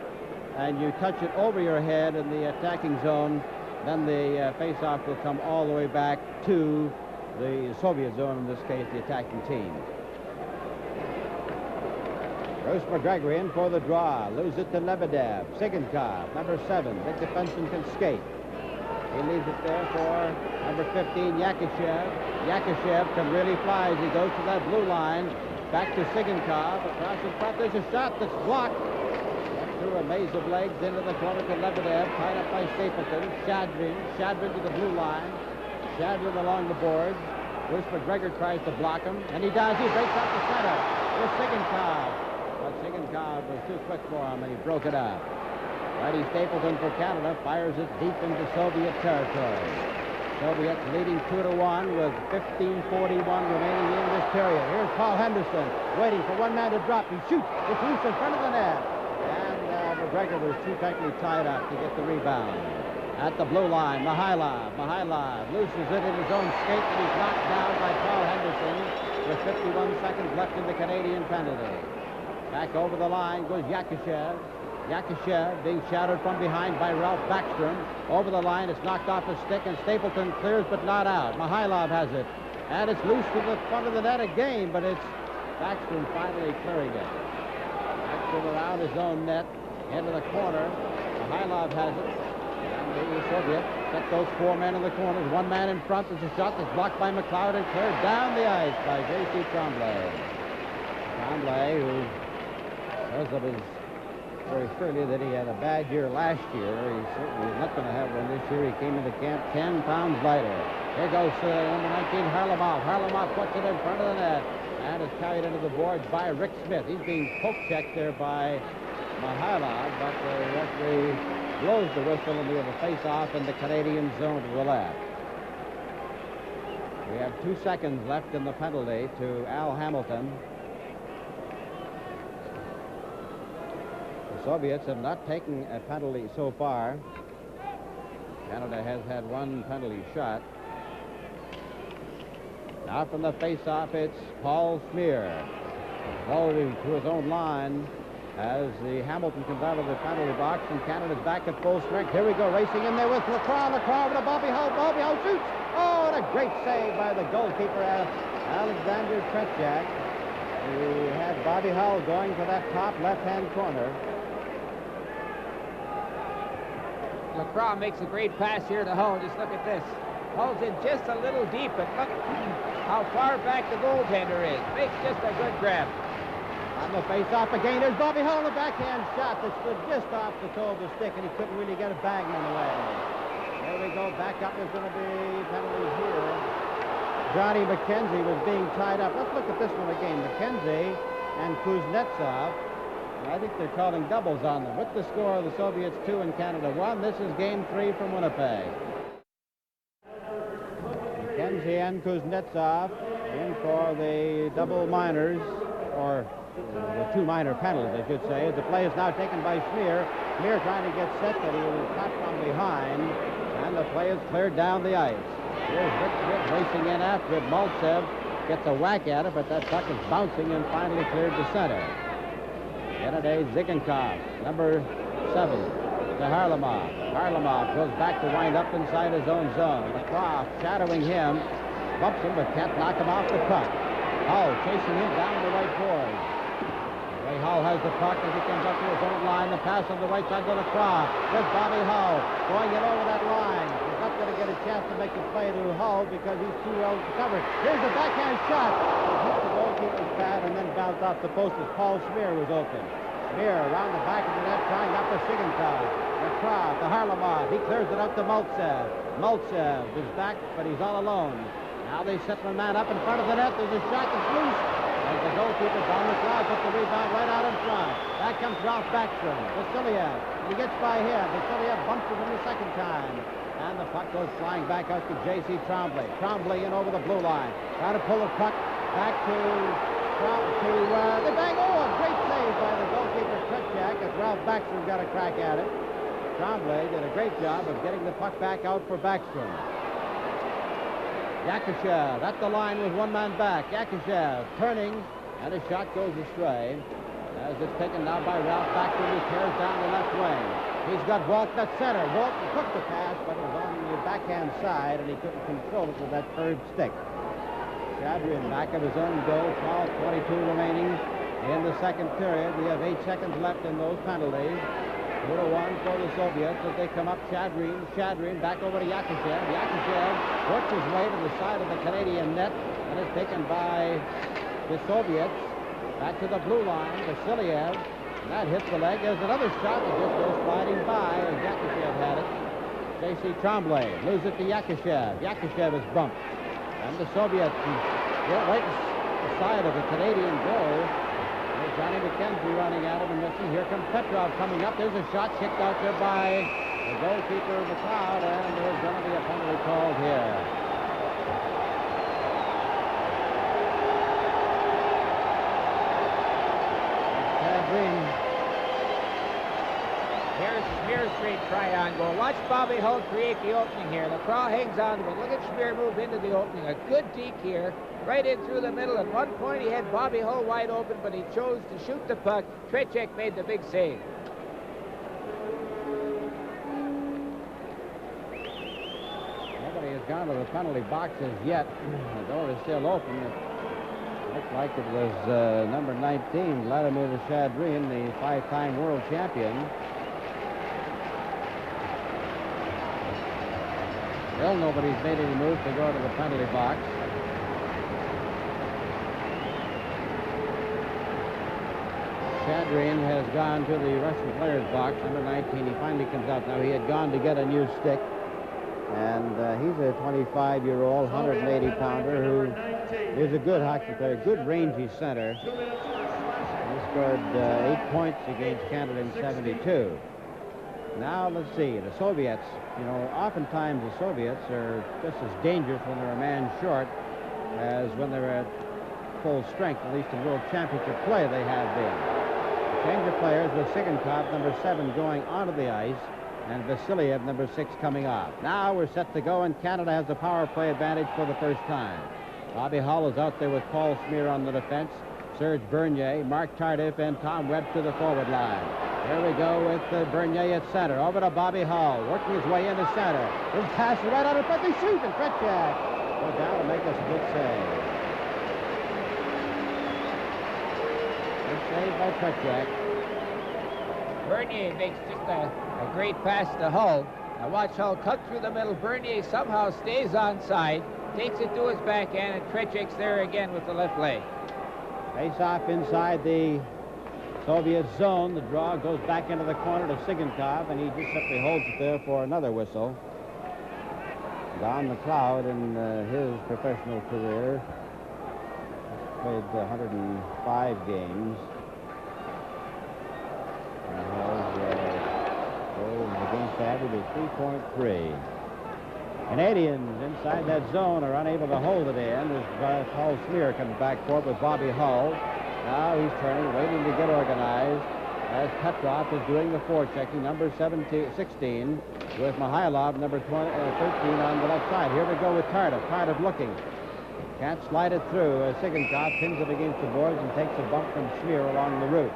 over your head in the attacking zone, then the face-off will come all the way back to the Soviet zone, in this case the attacking team. Bruce McGregor in for the draw. Lose it to Lebedev. Zigankov, number 7. Big defenseman can skate. He leaves it there for number 15, Yakashev. Yakashev can really fly as he goes to that blue line. Back to Zigankov. Across in front. There's a shot that's blocked. Through a maze of legs into the corner to Lebedev. Tied up by Stapleton. Shadrin to the blue line. Shadrin along the boards. Bruce McGregor tries to block him. And he does. He breaks out the center. Here's Zigankov. But Zigankov was too quick for him, and he broke it up. Righty Stapleton for Canada fires it deep into Soviet territory. Soviets leading 2-1 with 15:41 remaining in this period. Here's Paul Henderson waiting for one man to drop. He shoots. It's loose in front of the net. And McGregor was too tightly tied up to get the rebound. At the blue line, Mihailov loses it in his own skate, and he's knocked down by Paul Henderson with 51 seconds left in the Canadian penalty. Back over the line goes Yakushev. Yakushev being shadowed from behind by Ralph Backstrom. Over the line, it's knocked off his stick, and Stapleton clears but not out. Mihailov has it, and it's loose to the front of the net again, but it's Backstrom finally clearing it. Backstrom around his own net, into the corner. Mihailov has it, and the Soviets set those four men in the corners. One man in front. There's a shot that's blocked by McLeod and cleared down the ice by J.C. Tremblay. Tremblay, who says of his very clearly that he had a bad year last year. He certainly is not going to have one this year. He came into camp 10 pounds lighter. Here goes number 19, Harlamov. Harlamov puts it in front of the net and is carried into the boards by Rick Smith. He's being poke-checked there by Mihailov, but the referee blows the whistle and we have a face-off in the Canadian zone to the left. We have 2 seconds left in the penalty to Al Hamilton. Soviets have not taken a penalty so far. Canada has had one penalty shot. Now from the face-off, it's Paul Smear. Rolling to his own line as the Hamilton comes out of the penalty box, and Canada's back at full strength. Here we go, racing in there with Lacroix. Lacroix with a Bobby Hull. Bobby Hull shoots. Oh, and a great save by the goalkeeper, Alexander Tretiak, who had Bobby Hull going to that top left-hand corner. Lacroix makes a great pass here to Hull. Just look at this. Hull's in just a little deep, but look how far back the goaltender is. Makes just a good grab. On the face-off again, there's Bobby Hull on a backhand shot that stood just off the toe of the stick, and he couldn't really get a bagman away. There we go. Back up. There's going to be penalties here. Johnny McKenzie was being tied up. Let's look at this one again. McKenzie and Kuznetsov. I think they're calling doubles on them. With the score of the Soviets 2 and Canada 1, this is game 3 from Winnipeg. McKenzie and Kuznetsov in for the double minors, or the 2 minor penalties, I should say. The play is now taken by Smear. Smear trying to get set, but he was caught from behind, and the play is cleared down the ice. Here's Rick Smith racing in after it. Maltsev gets a whack at it, but that puck is bouncing and finally cleared to center. Kennedy Zigankov, number 7, to Harlamov. Harlamov goes back to wind up inside his own zone. Lacroix shadowing him, bumps him, but can't knock him off the puck. Hull chasing him down the right boards. Ray Hull has the puck as he comes up to his own line. The pass on the right side to Lacroix. There's Bobby Hull going it over that line. He's not going to get a chance to make the play to Hull because he's too well covered. Here's the backhand shot. It hit the goalkeeper's pad and then bounced off the post as Paul Smear was open. Smear around the back of the net, trying up to Zigankov. Lacroix to Harlamov. He clears it up to Maltsev. Maltsev is back, but he's all alone. Now they set the man up in front of the net. There's a shot that's loose. As the goalkeeper, Don McLeod, puts the rebound right out in front. Back comes Ralph Backstrom. Vasiliev. He gets by him. Vasiliev bumps him the second time. And the puck goes flying back out to J.C. Tremblay. Tremblay in over the blue line. Trying to pull the puck back to the bang. Oh, a great save by the goalkeeper, Tretiak, as Ralph Backstrom got a crack at it. Tremblay did a great job of getting the puck back out for Backstrom. Yakushev at the line with one man back. Yakushev turning, and his shot goes astray as it's taken now by Ralph Backstrom, who tears down the left wing. He's got Walton at center. Walton took the pass, but it was on the backhand side, and he couldn't control it with that curved stick. Shadrin back of his own goal. 12:22 remaining in the second period. We have 8 seconds left in those penalties. 2-1 for the Soviets as they come up. Shadrin back over to Yakushev. Yakushev works his way to the side of the Canadian net and is taken by the Soviets. Back to the blue line. Vasiliev. That hits the leg. There's another shot that just goes sliding by as Yakushev had it. J.C. Tremblay loses it to Yakushev. Yakushev is bumped. And the Soviets right the side of the Canadian goal. There's Johnny McKenzie running at him and missing. Here comes Petrov coming up. There's a shot kicked out there by the goalkeeper of the crowd, and there's going to be a penalty called here. Here's Schmier's straight triangle. Watch Bobby Hull create the opening here. LaCroix hangs on to it. Look at Schmier move into the opening. A good deke here, right in through the middle. At one point he had Bobby Hull wide open, but he chose to shoot the puck. Tretiak made the big save. Nobody has gone to the penalty boxes yet. The door is still open. It looked like it was number 19, Vladimir Shadrin, the 5-time world champion. Still nobody's made any move to go to the penalty box. Shadrin has gone to the Russian player's box, number 19. He finally comes out now. He had gone to get a new stick. And he's a 25-year-old, 180-pounder who is a good hockey player, good rangy center. He scored 8 points against Canada in 72. Now, let's see, the Soviets, you know, oftentimes the Soviets are just as dangerous when they're a man short as when they're at full strength, at least in World Championship play they have been. Change of players with Sigankov, number 7, going onto the ice, and Vasiliev, number 6, coming off. Now we're set to go, and Canada has the power play advantage for the first time. Bobby Hull is out there with Paul Schmier on the defense, Serge Bernier, Mark Tardif, and Tom Webb to the forward line. Here we go with Bernier at center. Over to Bobby Hull, working his way into center. His pass is right on the front. They shoot, and Tretiak goes down and make us a good save. Good save by Tretiak. Bernier makes just a great pass to Hull. Now watch Hull cut through the middle. Bernier somehow stays onside, takes it to his backhand, and Tretiak's there again with the left leg. Face off inside the Soviet zone. The draw goes back into the corner to Sigankov, and he just simply holds it there for another whistle. Don McLeod, in his professional career, played 105 games. And has goals against average of 3.3. Canadians inside that zone are unable to hold it in as Paul Schmier comes back forward with Bobby Hull. Now he's turning, waiting to get organized as Petrov is doing the forechecking, number 16, with Mihailov, number 13 on the left side. Here we go with Tardif. Tardif looking. Can't slide it through. Sigankov pins it against the boards and takes a bump from Schmier along the route.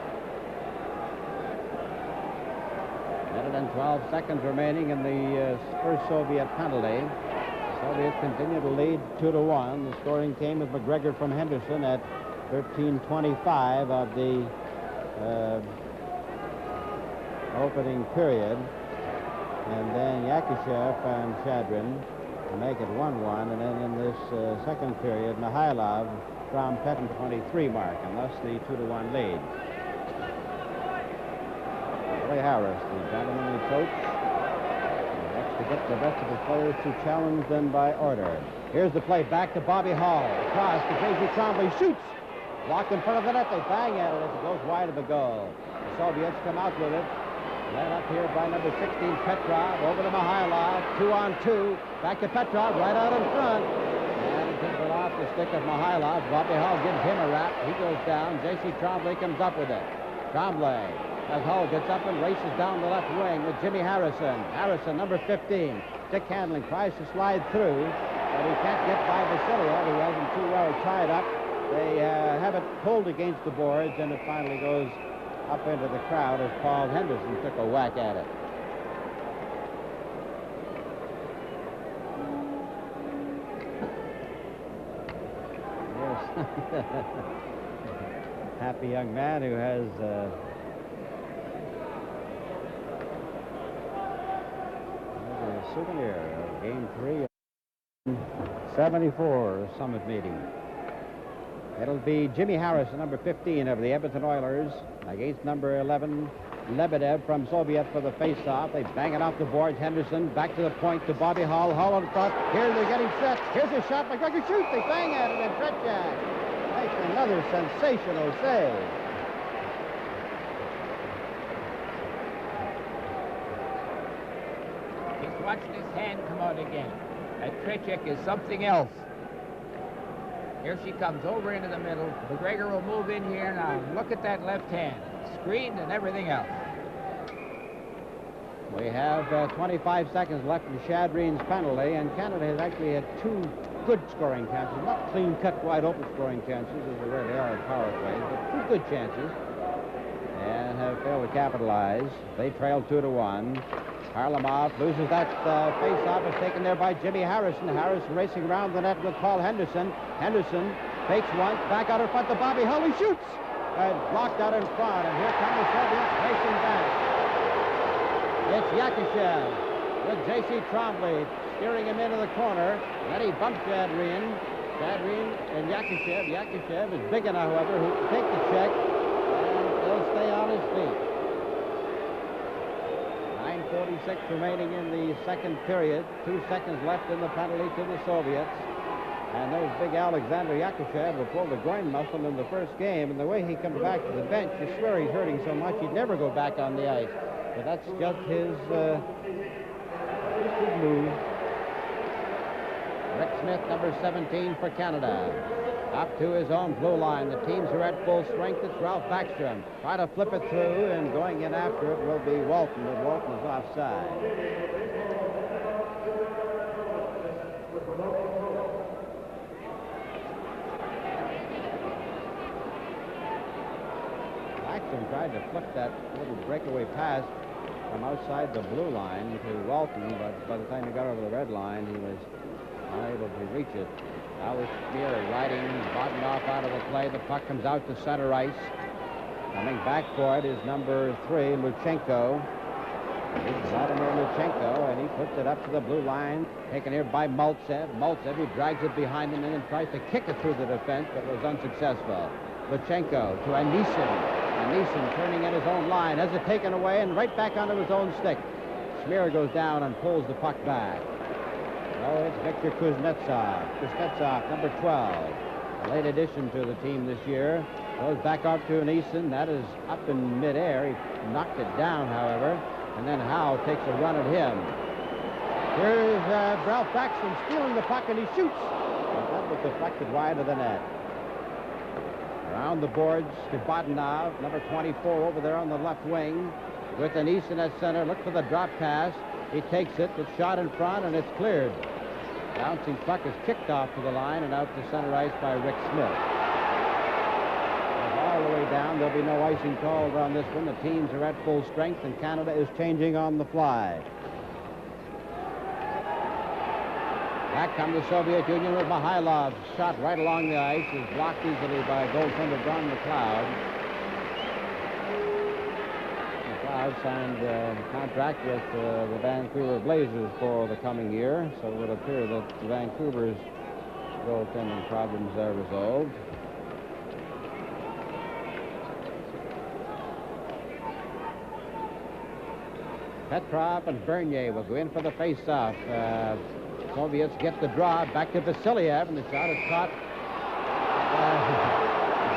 Minute and 12 seconds remaining in the first Soviet penalty. The Soviets continue to lead 2-1. The scoring came with McGregor from Henderson at 13:25 of the opening period. And then Yakushev and Shadrin to make it 1-1. And then in this second period, Mihailov from Pettin 23 mark, and thus the 2-1 lead. Billy Harris, the gentlemanly coach, wants to get the rest of his players to challenge them by order. Here's the play back to Bobby Hull. Across to J.G. Trombley, shoots. Blocked in front of the net. They bang at it as it goes wide of the goal. The Soviets come out with it. Led up here by number 16, Petrov. Over to Mihailov. 2-on-2. Back to Petrov, right out in front. And it comes off the stick of Mihailov. Bobby Hull gives him a rap. He goes down. J.C. Trombley comes up with it. Trombley, as Hull gets up and races down the left wing with Jimmy Harrison. Harrison, number 15. Stick handling, tries to slide through, but he can't get by Vasiliev. He wasn't too well tied up. They have it pulled against the boards, and it finally goes up into the crowd as Paul Henderson took a whack at it. Yes. Happy young man who has a souvenir of Game 3 of 74 Summit meeting. It'll be Jimmy Harrison, number 15 of the Edmonton Oilers, against number 11, Lebedev from Soviet for the face-off. They bang it off the boards. Henderson back to the point to Bobby Hull. Hull in front. Here they're getting set. Here's a shot. McGregor shoots. They bang at it, and Tretiak makes another sensational save. He's watching his hand come crowd again. That Trichek is something else. Here she comes over into the middle. McGregor will move in here now. Look at that left hand. Screened and everything else. We have 25 seconds left in Shadreen's penalty, and Canada has actually had two good scoring chances. Not clean-cut, wide-open scoring chances, as they rarely are in power plays, but two good chances, and have failed to capitalize. They trail 2-1. Harlamov loses that face-off. It's taken there by Jimmy Harrison. Harrison racing around the net with Paul Henderson. Henderson fakes once, back out in front to Bobby Hull. He shoots! Blocked out in front, and here come the Soviets racing back. It's Yakushev with J.C. Trombley steering him into the corner. Then he bumps Shadreen. Shadreen and Yakushev. Yakushev is big enough, however, who can take the check, and he'll stay on his feet. 9:46 remaining in the second period. 2 seconds left in the penalty to the Soviets. And there's big Alexander Yakushev, who pulled the groin muscle in the first game. And the way he comes back to the bench, you swear he's hurting so much he'd never go back on the ice. But that's just his move. Rick Smith, number 17 for Canada. Up to his own blue line. The teams are at full strength. It's Ralph Backstrom. Try to flip it through, and going in after it will be Walton, but Walton is offside. Backstrom tried to flip that little breakaway pass from outside the blue line to Walton, but by the time he got over the red line, he was unable to reach it. Now with Spear riding Bogdanov out of the play. The puck comes out to center ice. Coming back for it is number 3, Luchenko. It's Vladimir Luchenko, and he puts it up to the blue line. Taken here by Maltsev. Maltsev, who drags it behind him and then tries to kick it through the defense, but was unsuccessful. Luchenko to Anisin. Anisin turning in his own line. Has it taken away and right back onto his own stick. Smear goes down and pulls the puck back. Oh, it's Victor Kuznetsov. Kuznetsov, number 12. A late addition to the team this year. Goes back out to Anisin. That is up in midair. He knocked it down, however. And then Howe takes a run at him. Here's Ralph Backstrom stealing the puck, and he shoots. But that was deflected wide of the net. Around the boards to Bogdanov, number 24 over there on the left wing. With Anisin at center. Look for the drop pass. He takes it. It's shot in front, and it's cleared. Bouncing puck is kicked off to the line and out to center ice by Rick Smith. All the way down. There'll be no icing called on this one. The teams are at full strength, and Canada is changing on the fly. Back comes the Soviet Union with Mihailov. Shot right along the ice is blocked easily by goaltender Don McLeod. McLeod signed a contract with the Vancouver Blazers for the coming year, so it would appear that Vancouver's goaltending problems are resolved. Petrov and Bernier will go in for the face-off. Soviets get the draw back to Vasiliev, and the shot is caught.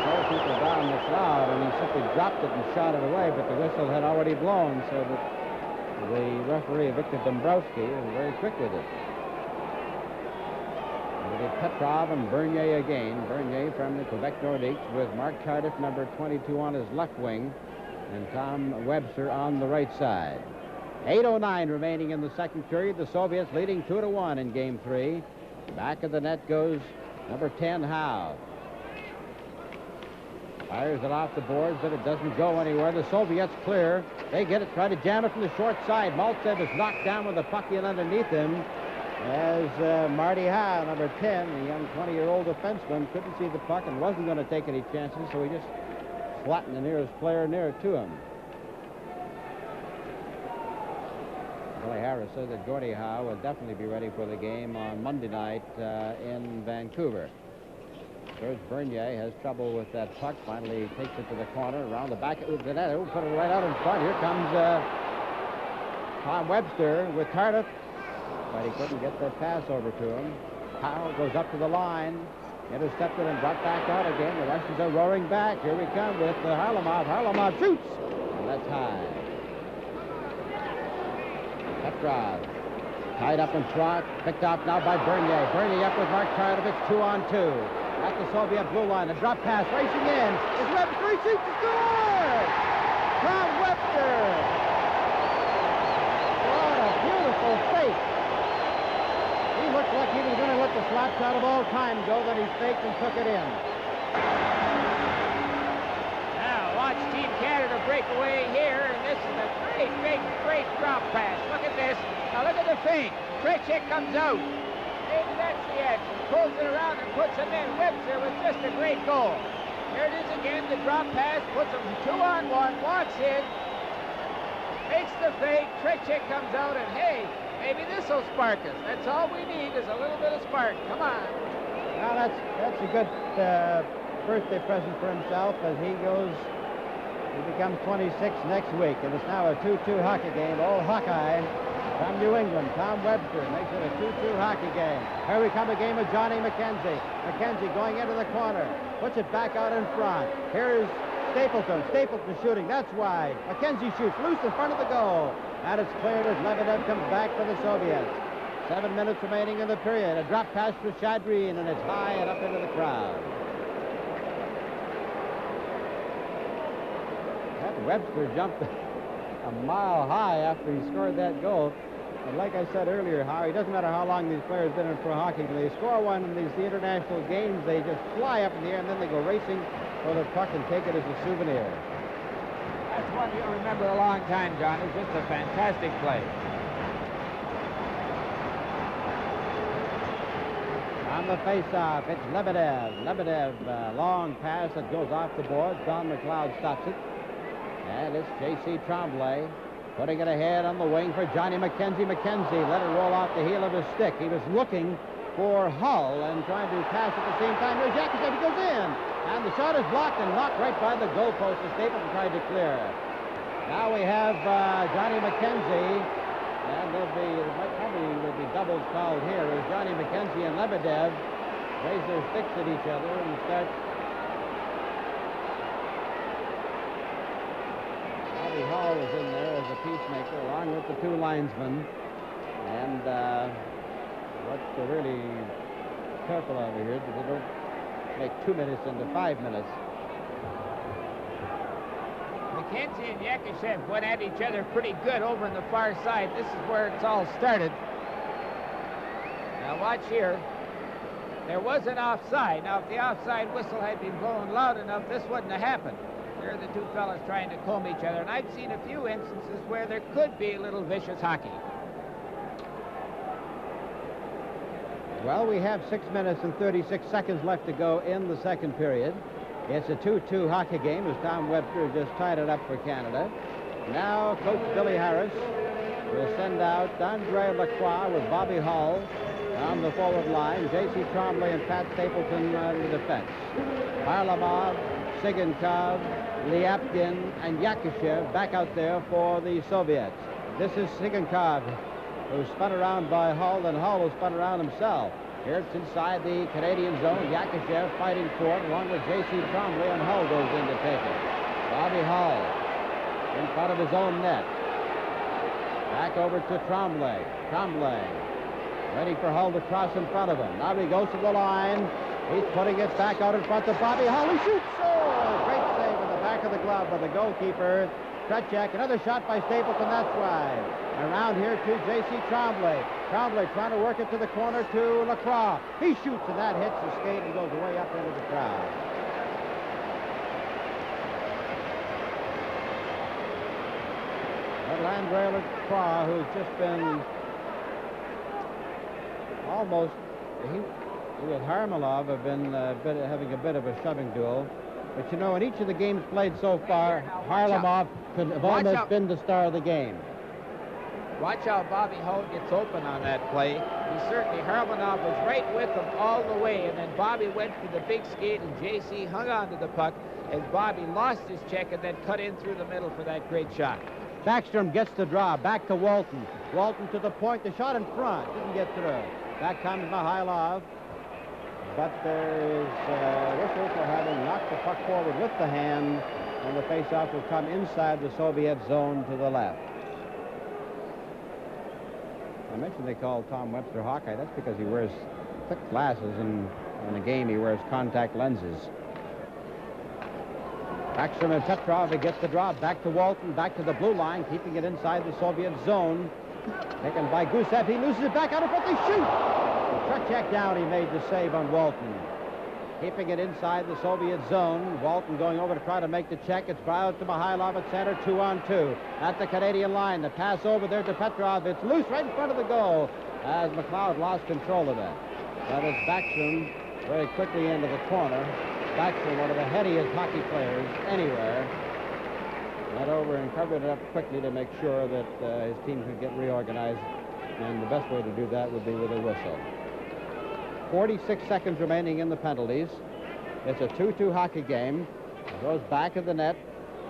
Several people down the crowd, and he simply dropped it and shot it away, but the whistle had already blown, so that the referee, Victor Dombrowski, is very quick with it. It'll be Petrov and Bernier again. Bernier from the Quebec Nordiques with Mark Cardiff, number 22, on his left wing, and Tom Webster on the right side. 8:09 remaining in the second period. The Soviets leading 2-1 in Game 3. Back of the net goes number 10, Howe. Fires it off the boards, but it doesn't go anywhere. The Soviets clear. They get it, try to jam it from the short side. Maltsev is knocked down with the puck in underneath him as Marty Howe, number 10, the young 20-year-old defenseman, couldn't see the puck and wasn't going to take any chances, so he just flattened the nearest player near to him. Billy Harris said that Gordie Howe will definitely be ready for the game on Monday night in Vancouver. George Bernier has trouble with that puck. Finally takes it to the corner, around the back of the net. He'll put it right out in front. Here comes Tom Webster with Cardiff, but he couldn't get that pass over to him. Howe goes up to the line, intercepted and brought back out again. The Russians are roaring back. Here we come with Harlamov. Harlamov shoots, and that's high. Petrov Tied up in front, picked off now by Bernier. Bernier up with Mark Tardovich, 2-on-2. At the Soviet blue line, a drop pass, racing in. It's Webster, he shoots to score! Tom Webster! What a beautiful fake. He looked like he was going to let the slap shot of all time go, then he faked and took it in. Now watch Team Canada break away here, and this is a great drop pass. Look at this. Now look at the feint. Trichet comes out. Maybe that's the action. Pulls it around and puts him in. Webster with just a great goal. Here it is again. The drop pass puts him 2-on-1. Walks in. Makes the fake. Trichet comes out, and hey, maybe this will spark us. That's all we need is a little bit of spark. Come on. Well, that's a good birthday present for himself as he becomes 26 next week, and it's now a 2-2 hockey game. Old Hawkeye from New England, Tom Webster, makes it a 2-2 hockey game. Here we come, a game of Johnny McKenzie. McKenzie going into the corner, puts it back out in front. Here's Stapleton. Stapleton shooting, that's wide. McKenzie shoots loose in front of the goal, and it's cleared as Lebedev comes back for the Soviets. 7 minutes remaining in the period. A drop pass for Chadrine, and it's high and up into the crowd. That Webster jumped a mile high after he scored that goal. And like I said earlier, Howie, it doesn't matter how long these players have been in pro hockey. When they score one in the international games, they just fly up in the air, and then they go racing for the puck and take it as a souvenir. That's one you'll remember a long time, John. It's just a fantastic play. On the face-off, it's Lebedev. Lebedev, long pass that goes off the board. Don McLeod stops it. And it's J.C. Tremblay putting it ahead on the wing for Johnny McKenzie. McKenzie let it roll off the heel of his stick. He was looking for Hull and trying to pass at the same time. There's Yakuchev. He goes in. And the shot is blocked and knocked right by the goalpost as Stapleton tried to clear. Now we have Johnny McKenzie. And probably will be doubles called here as Johnny McKenzie and Lebedev raise their sticks at each other and start. Bobby Hall is in there as a peacemaker along with the two linesmen. And what they're really careful over here that they don't make 2 minutes into 5 minutes. McKenzie and Yakushev went at each other pretty good over on the far side. This is where it's all started. Now watch here. There was an offside. Now if the offside whistle had been blown loud enough, this wouldn't have happened. Here are the two fellas trying to comb each other, and I've seen a few instances where there could be a little vicious hockey. Well, we have 6 minutes and 36 seconds left to go in the second period. It's a 2-2 hockey game as Tom Webster just tied it up for Canada. Now Coach Billy Harris will send out Andre Lacroix with Bobby Hall on the forward line, J.C. Tremblay and Pat Stapleton on the defense. Varlamov, Sigankov, Lyapkin, and Yakushev back out there for the Soviets. This is Sigankov, who's spun around by Hull, and Hull was spun around himself. Here it's inside the Canadian zone. Yakushev fighting for it along with J.C. Tremblay, and Hull goes in to take it. Bobby Hull in front of his own net. Back over to Tremblay. Tremblay ready for Hull to cross in front of him. Now he goes to the line. He's putting it back out in front to Bobby Hull. He shoots. Oh, great save in the back of the glove by the goalkeeper, Trechek. Another shot by Stapleton. That's wide. Around here to J.C. Tremblay. Tremblay trying to work it to the corner to Lacroix. He shoots, and that hits the skate and goes way up into the crowd. Little Andre Lacroix, who's just been almost, he with Harmelov have been having a bit of a shoving duel. But you know, in each of the games played so far, Harlamov could have almost been the star of the game. Watch how Bobby Hull gets open on that play. Harlamov was right with him all the way, and then Bobby went for the big skate, and J.C. hung on to the puck as Bobby lost his check and then cut in through the middle for that great shot. Backstrom gets the draw, back to Walton. Walton to the point, the shot in front, didn't get through. Back comes Mihailov, but there is a whistle for having knocked the puck forward with the hand, and the faceoff will come inside the Soviet zone to the left. I mentioned they call Tom Webster Hawkeye. That's because he wears thick glasses, and in the game he wears contact lenses. Backstrom and Petrov, he gets the draw. Back to Walton, back to the blue line, keeping it inside the Soviet zone. Taken by Gusev. He loses it back out in front. They shoot. Tretiak down. He made the save on Walton. Keeping it inside the Soviet zone. Walton going over to try to make the check. It's out to Mihailov at center, 2-on-2. At the Canadian line. The pass over there to Petrov. It's loose right in front of the goal as McLeod lost control of it. That is Backstrom very quickly into the corner. Backstrom, one of the headiest hockey players anywhere, went over and covered it up quickly to make sure that his team could get reorganized, and the best way to do that would be with a whistle. 46 seconds remaining in the penalties. It's a 2-2 hockey game. It goes back of the net.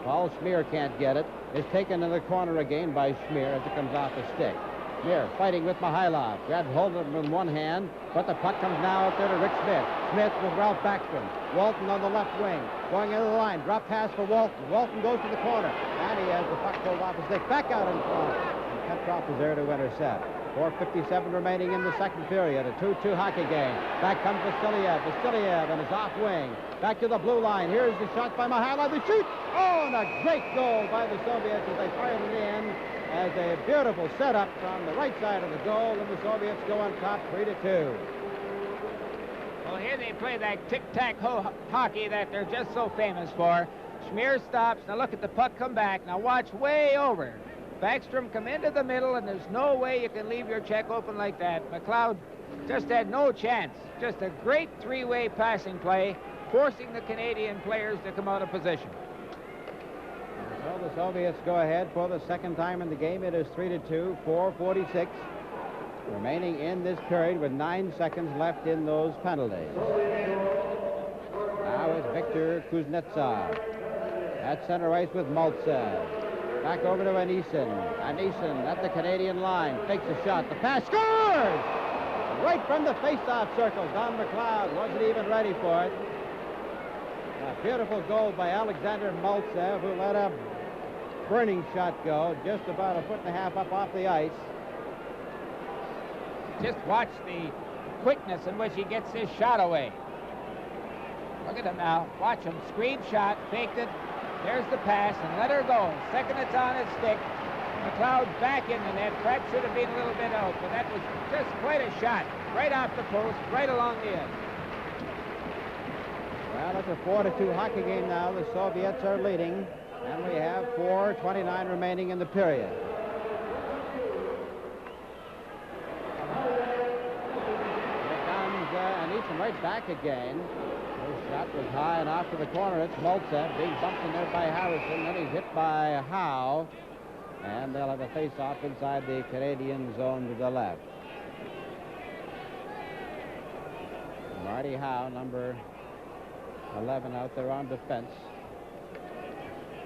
Paul Schmier can't get it. It's taken in the corner again by Schmier as it comes off the stick. Schmier fighting with Mihailov. Grabs hold of it with one hand, but the puck comes now out there to Rick Smith. Smith with Ralph Backstrom. Walton on the left wing. Going into the line. Drop pass for Walton. Walton goes to the corner. And he has the puck pulled off his stick. Back out in front. And Petrov is there to intercept. 4:57 remaining in the second period. A 2-2 hockey game. Back comes Vasiliev. Vasiliev and his off wing. Back to the blue line. Here's the shot by Mihailov. The shoot. Oh, and a great goal by the Soviets as they fired it in. As a beautiful setup from the right side of the goal, and the Soviets go on top 3-2. Well, here they play that tic-tac-toe hockey that they're just so famous for. Schmier stops. Now look at the puck come back. Now watch way over. Backstrom come into the middle, and there's no way you can leave your check open like that. McLeod just had no chance. Just a great three-way passing play, forcing the Canadian players to come out of position. Well, the Soviets go ahead for the second time in the game. It is 3-2, 4:46 remaining in this period with 9 seconds left in those penalties. Now it's Viktor Kuznetsov at center ice with Maltsev. Back over to Anison. Anison at the Canadian line. Takes a shot. The pass scores! Right from the face-off circle. Don McLeod wasn't even ready for it. A beautiful goal by Alexander Maltsev, who let a burning shot go just about 1.5 feet up off the ice. Just watch the quickness in which he gets this shot away. Look at him now. Watch him. Screen shot. Faked it. There's the pass, and let her go. Second it's on his stick. McLeod back in the net. Pratt should have been a little bit out, but that was just quite a shot. Right off the post, right along the edge. Well, it's a 4-2 hockey game now. The Soviets are leading, and we have 4:29 remaining in the period. Here comes Anison right back again. His shot was high and off to the corner. It's Maltsev being bumped in there by Harrison. Then he's hit by Howe, and they'll have a face-off inside the Canadian zone to the left. Marty Howe, number 11 out there on defense.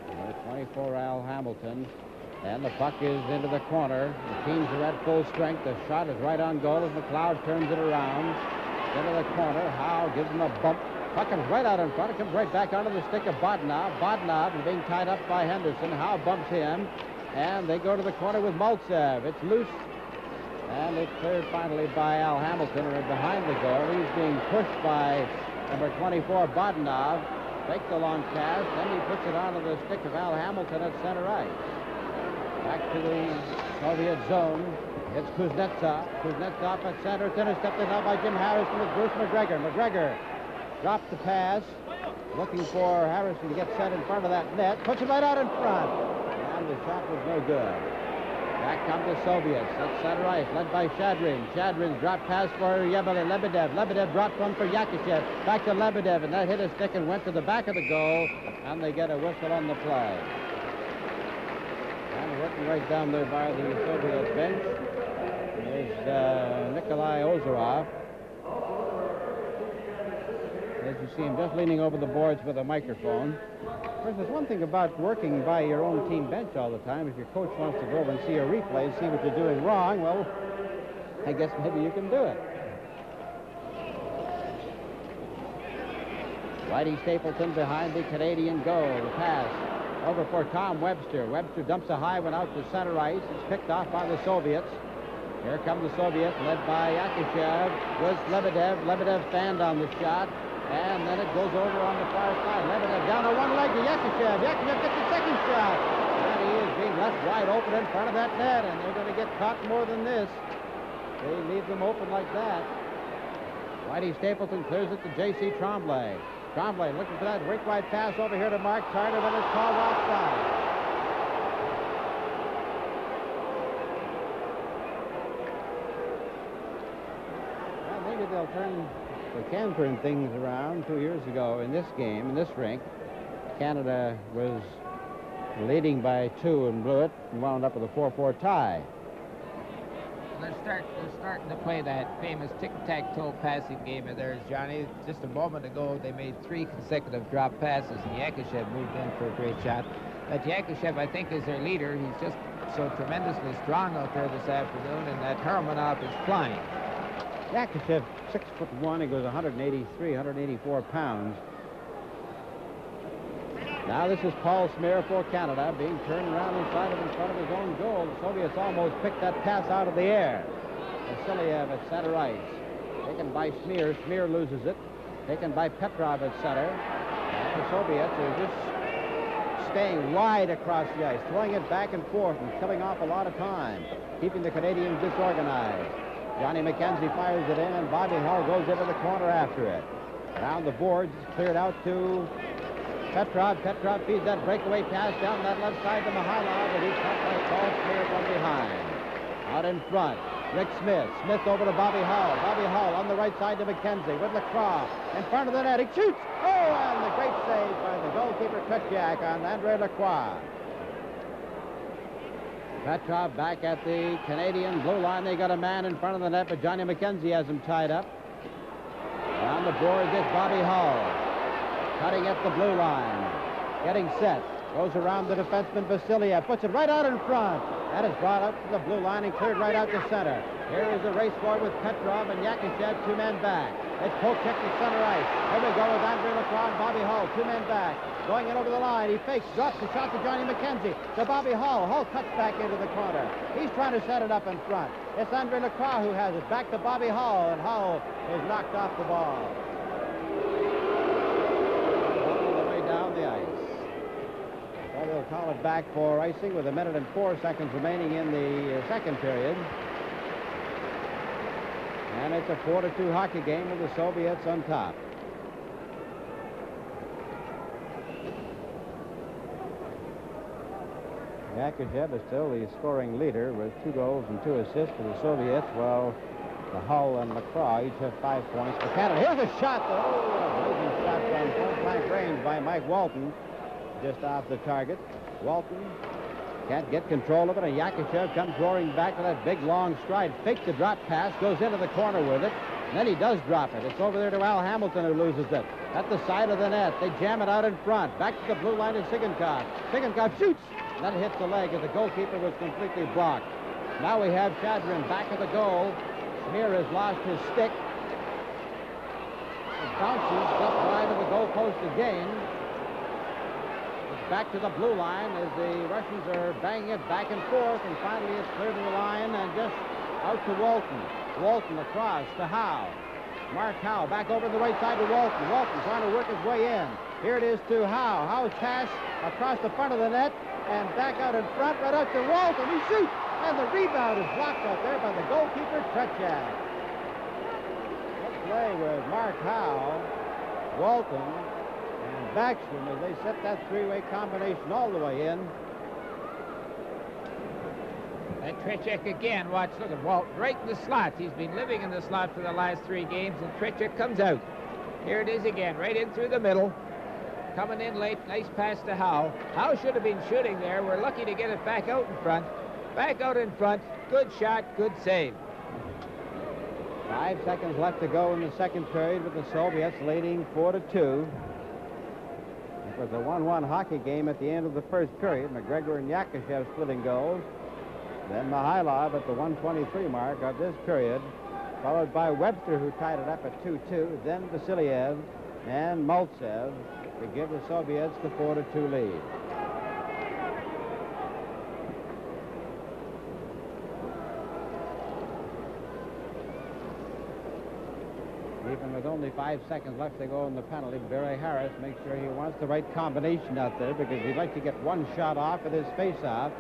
Number 24, Al Hamilton. And the puck is into the corner. The teams are at full strength. The shot is right on goal as McLeod turns it around. Into the corner. Howe gives him a bump. Puck comes right out in front. It comes right back onto the stick of Bodnov. Bodnov is being tied up by Henderson. Howe bumps him. And they go to the corner with Maltsev. It's loose. And it's cleared finally by Al Hamilton. And behind the goal, he's being pushed by number 24, Bodnov. Fakes the long pass, then he puts it onto the stick of Al Hamilton at center ice. Back to the Soviet zone. It's Kuznetsov. Kuznetsov at center. It's intercepted now by Jim Harrison with Bruce McGregor. McGregor dropped the pass, looking for Harrison to get set in front of that net. Puts it right out in front. And the shot was no good. Back come the Soviets at center ice, led by Shadrin. Shadrin's drop pass for Lebedev. Lebedev dropped one for Yakushev. Back to Lebedev, and that hit his stick and went to the back of the goal, and they get a whistle on the play. And working right down there by the Soviet bench is Nikolai Ozerov. As you see him just leaning over the boards with a microphone. Of course, there's one thing about working by your own team bench all the time. If your coach wants to go over and see a replay and see what you're doing wrong, well, I guess maybe you can do it. Whitey Stapleton behind the Canadian goal. The pass over for Tom Webster. Webster dumps a high one out to center ice. It's picked off by the Soviets. Here come the Soviets, led by Yakushev with Lebedev. Lebedev fanned on the shot, and then it goes over on the far side. Lebedev down on one leg to Yakushev. Yakushev gets the second shot, and he is being left wide open in front of that net, and they're going to get caught more than this. They leave them open like that. Whitey Stapleton clears it to J.C. Tremblay. Tremblay looking for that break-wide pass over here to Mark Carter, but it's called offside. They can turn things around. 2 years ago in this game, in this rink, Canada was leading by 2 and blew it and wound up with a 4-4 tie. They're starting to play that famous tic-tac-toe passing game of theirs, Johnny. Just a moment ago, they made 3 consecutive drop passes, and Yakushev moved in for a great shot. But Yakushev, I think, is their leader. He's just so tremendously strong out there this afternoon, and that Harmonov is flying. Yakushev, 6'1", he goes 183, 184 pounds. Now this is Paul Smear for Canada, being turned around inside of in front of his own goal. The Soviets almost picked that pass out of the air. Vasiliev at center ice. Taken by Smear. Smear loses it. Taken by Petrov at center. And the Soviets are just staying wide across the ice, throwing it back and forth and killing off a lot of time, keeping the Canadians disorganized. Johnny McKenzie fires it in, and Bobby Hull goes into the corner after it. Around the boards, cleared out to Petrov. Petrov feeds that breakaway pass down that left side to Mihailov, and he's caught by Paul Smear from behind. Out in front, Rick Smith. Smith over to Bobby Hull. Bobby Hull on the right side to McKenzie with Lacroix in front of the net. He shoots! Oh, and the great save by the goalkeeper Tretiak on Andre Lacroix. Petrov back at the Canadian blue line. They got a man in front of the net, but Johnny McKenzie has him tied up. Around the boards is Bobby Hull. Cutting at the blue line. Getting set. Goes around the defenseman Vasiliev. Puts it right out in front. That is brought up to the blue line and cleared right out to center. Here is a race forward with Petrov and Yakushev, 2 men back. It's Polchek to center ice. Here we go with Andre Lacroix and Bobby Hull, 2 men back. Going in over the line. He fakes, drops the shot to Johnny McKenzie. To Bobby Hull. Hull cuts back into the corner. He's trying to set it up in front. It's Andre Lacroix who has it. Back to Bobby Hull, and Hull is knocked off the ball. All the way down the ice. Well, they'll call it back for icing with 1 minute and 4 seconds remaining in the second period. And it's a 4-2 hockey game with the Soviets on top. Yakushev is still the scoring leader with 2 goals and 2 assists for the Soviets, while the Hull and Lacroix each have 5 points for Canada. Here's a shot, though. A blazing shot from point-blank range by Mike Walton, just off the target. Walton can't get control of it, and Yakushev comes roaring back with that big, long stride. Fakes the drop pass, goes into the corner with it, and then he does drop it. It's over there to Al Hamilton, who loses it. At the side of the net, they jam it out in front. Back to the blue line to Sigankov. Sigankov shoots! That hits the leg as the goalkeeper was completely blocked. Now we have Shadrin back at the goal. Smear has lost his stick. It bounces up wide of the goalpost again. It's back to the blue line as the Russians are banging it back and forth, and finally it's cleared to the line and just out to Walton. Walton across to Howe. Mark Howe back over the right side to Walton. Walton trying to work his way in. Here it is to Howe. Howe's pass across the front of the net and back out in front, right out to Walton. He shoots, and the rebound is blocked out there by the goalkeeper, Tretiak. Let's play with Mark Howe, Walton, and Backstrom as they set that 3-way combination all the way in. And Tretiak again, watch, look at Walt right in the slot. He's been living in the slot for the last 3 games, and Tretiak comes out. Here it is again, right in through the middle. Coming in late, nice pass to Howe. Howe should have been shooting there. We're lucky to get it back out in front. Back out in front. Good shot, good save. 5 seconds left to go in the second period with the Soviets leading 4-2. It was a 1-1 hockey game at the end of the first period. McGregor and Yakushev splitting goals. Then Mihailov at the 1:23 mark of this period, followed by Webster, who tied it up at 2-2. Then Vasiliev and Maltsev to give the Soviets the 4-2 lead. Even with only 5 seconds left to go in the penalty, Barry Harris makes sure he wants the right combination out there because he'd like to get one shot off at his face-off.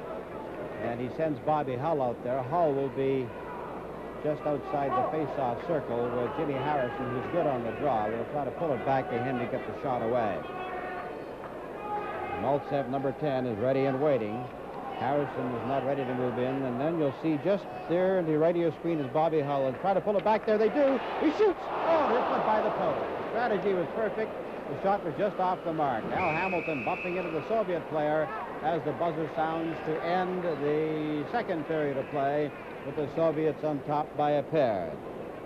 And he sends Bobby Hull out there. Hull will be just outside the face-off circle with Jimmy Harrison, who's good on the draw. We'll try to pull it back to him to get the shot away. Maltsev, number 10, is ready and waiting. Harrison is not ready to move in, and then you'll see just there in the radio screen is Bobby Hull, and try to pull it back there. They do. He shoots. Oh, this went by the post. The strategy was perfect. The shot was just off the mark. Al Hamilton bumping into the Soviet player as the buzzer sounds to end the second period of play with the Soviets on top by a pair.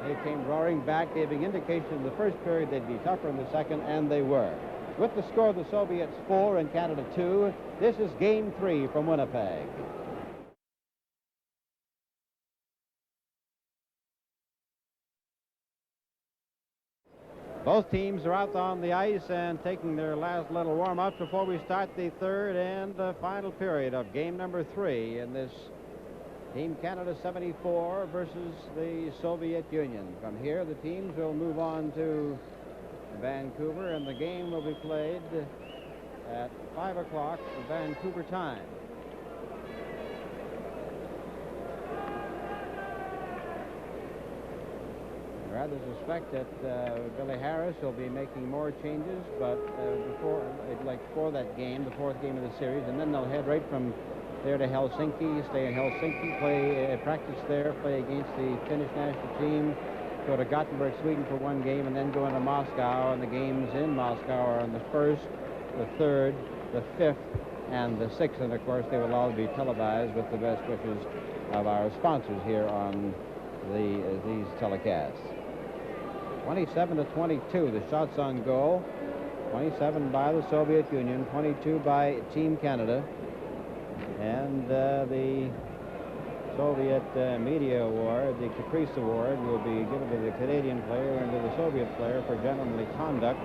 They came roaring back, giving indication in the first period they'd be tougher in the second, and they were. With the score, the Soviets 4 and Canada 2. This is Game 3 from Winnipeg. Both teams are out on the ice and taking their last little warm-up before we start the third and final period of game number 3 in this Team Canada 74 versus the Soviet Union. From here, the teams will move on to Vancouver, and the game will be played at 5 o'clock Vancouver time. I rather suspect that Billy Harris will be making more changes, but before that game, the fourth game of the series, and then they'll head right from there to Helsinki, stay in Helsinki, play practice there, play against the Finnish national team, go to Gothenburg, Sweden for one game, and then go into Moscow, and the games in Moscow are on the 1st, the 3rd, the 5th, and the 6th, and of course they will all be televised with the best wishes of our sponsors here on these telecasts. 27-22, the shots on goal. 27 by the Soviet Union, 22 by Team Canada. And the Soviet Media Award, the Caprice Award, will be given to the Canadian player and to the Soviet player for gentlemanly conduct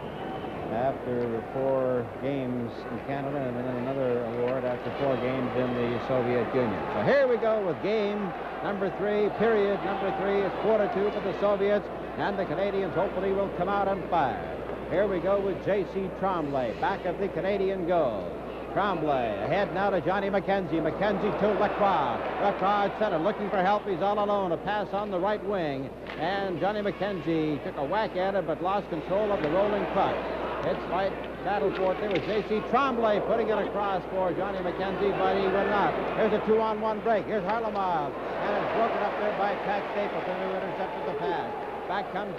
after 4 games in Canada, and then another award after 4 games in the Soviet Union. So here we go with game number 3, period number 3. It's 4-2 for the Soviets, and the Canadians hopefully will come out on fire. Here we go with J.C. Tremblay, back of the Canadian goal. Tremblay ahead now to Johnny McKenzie. McKenzie to Lacroix. Lacroix at center looking for help. He's all alone. A pass on the right wing. And Johnny McKenzie took a whack at it but lost control of the rolling puck. It's fight battle for it. There was J.C. Tremblay putting it across for Johnny McKenzie, but he will not. Here's a 2-on-1 break. Here's Harlamov. And it's broken up there by Pat Stapleton, who intercepted the pass. Back comes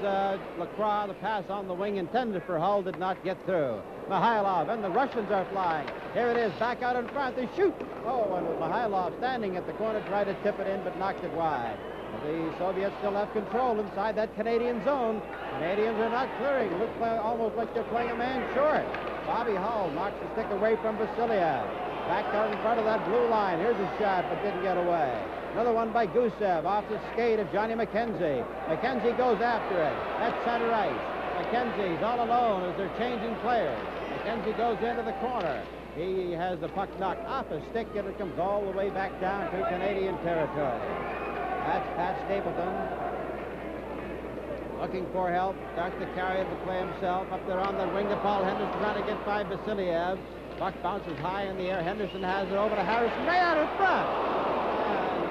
Lacroix. The pass on the wing intended for Hull did not get through. Mikhailov, and the Russians are flying. Here it is, back out in front. They shoot. Oh, and with Mikhailov standing at the corner, tried to tip it in, but knocked it wide. The Soviets still have control inside that Canadian zone. Canadians are not clearing. Looks almost like they're playing a man short. Bobby Hull knocks the stick away from Vasiliev. Back out in front of that blue line. Here's a shot, but didn't get away. Another one by Gusev off the skate of Johnny McKenzie. McKenzie goes after it. That's center ice. McKenzie's all alone as they're changing players. McKenzie goes into the corner. He has the puck knocked off his stick, and it comes all the way back down to Canadian territory. That's Pat Stapleton looking for help. Starts to carry the play himself. Up there on the wing to Paul Henderson, trying to get by Vasiliev. Puck bounces high in the air. Henderson has it over to Harrison. Way out in front.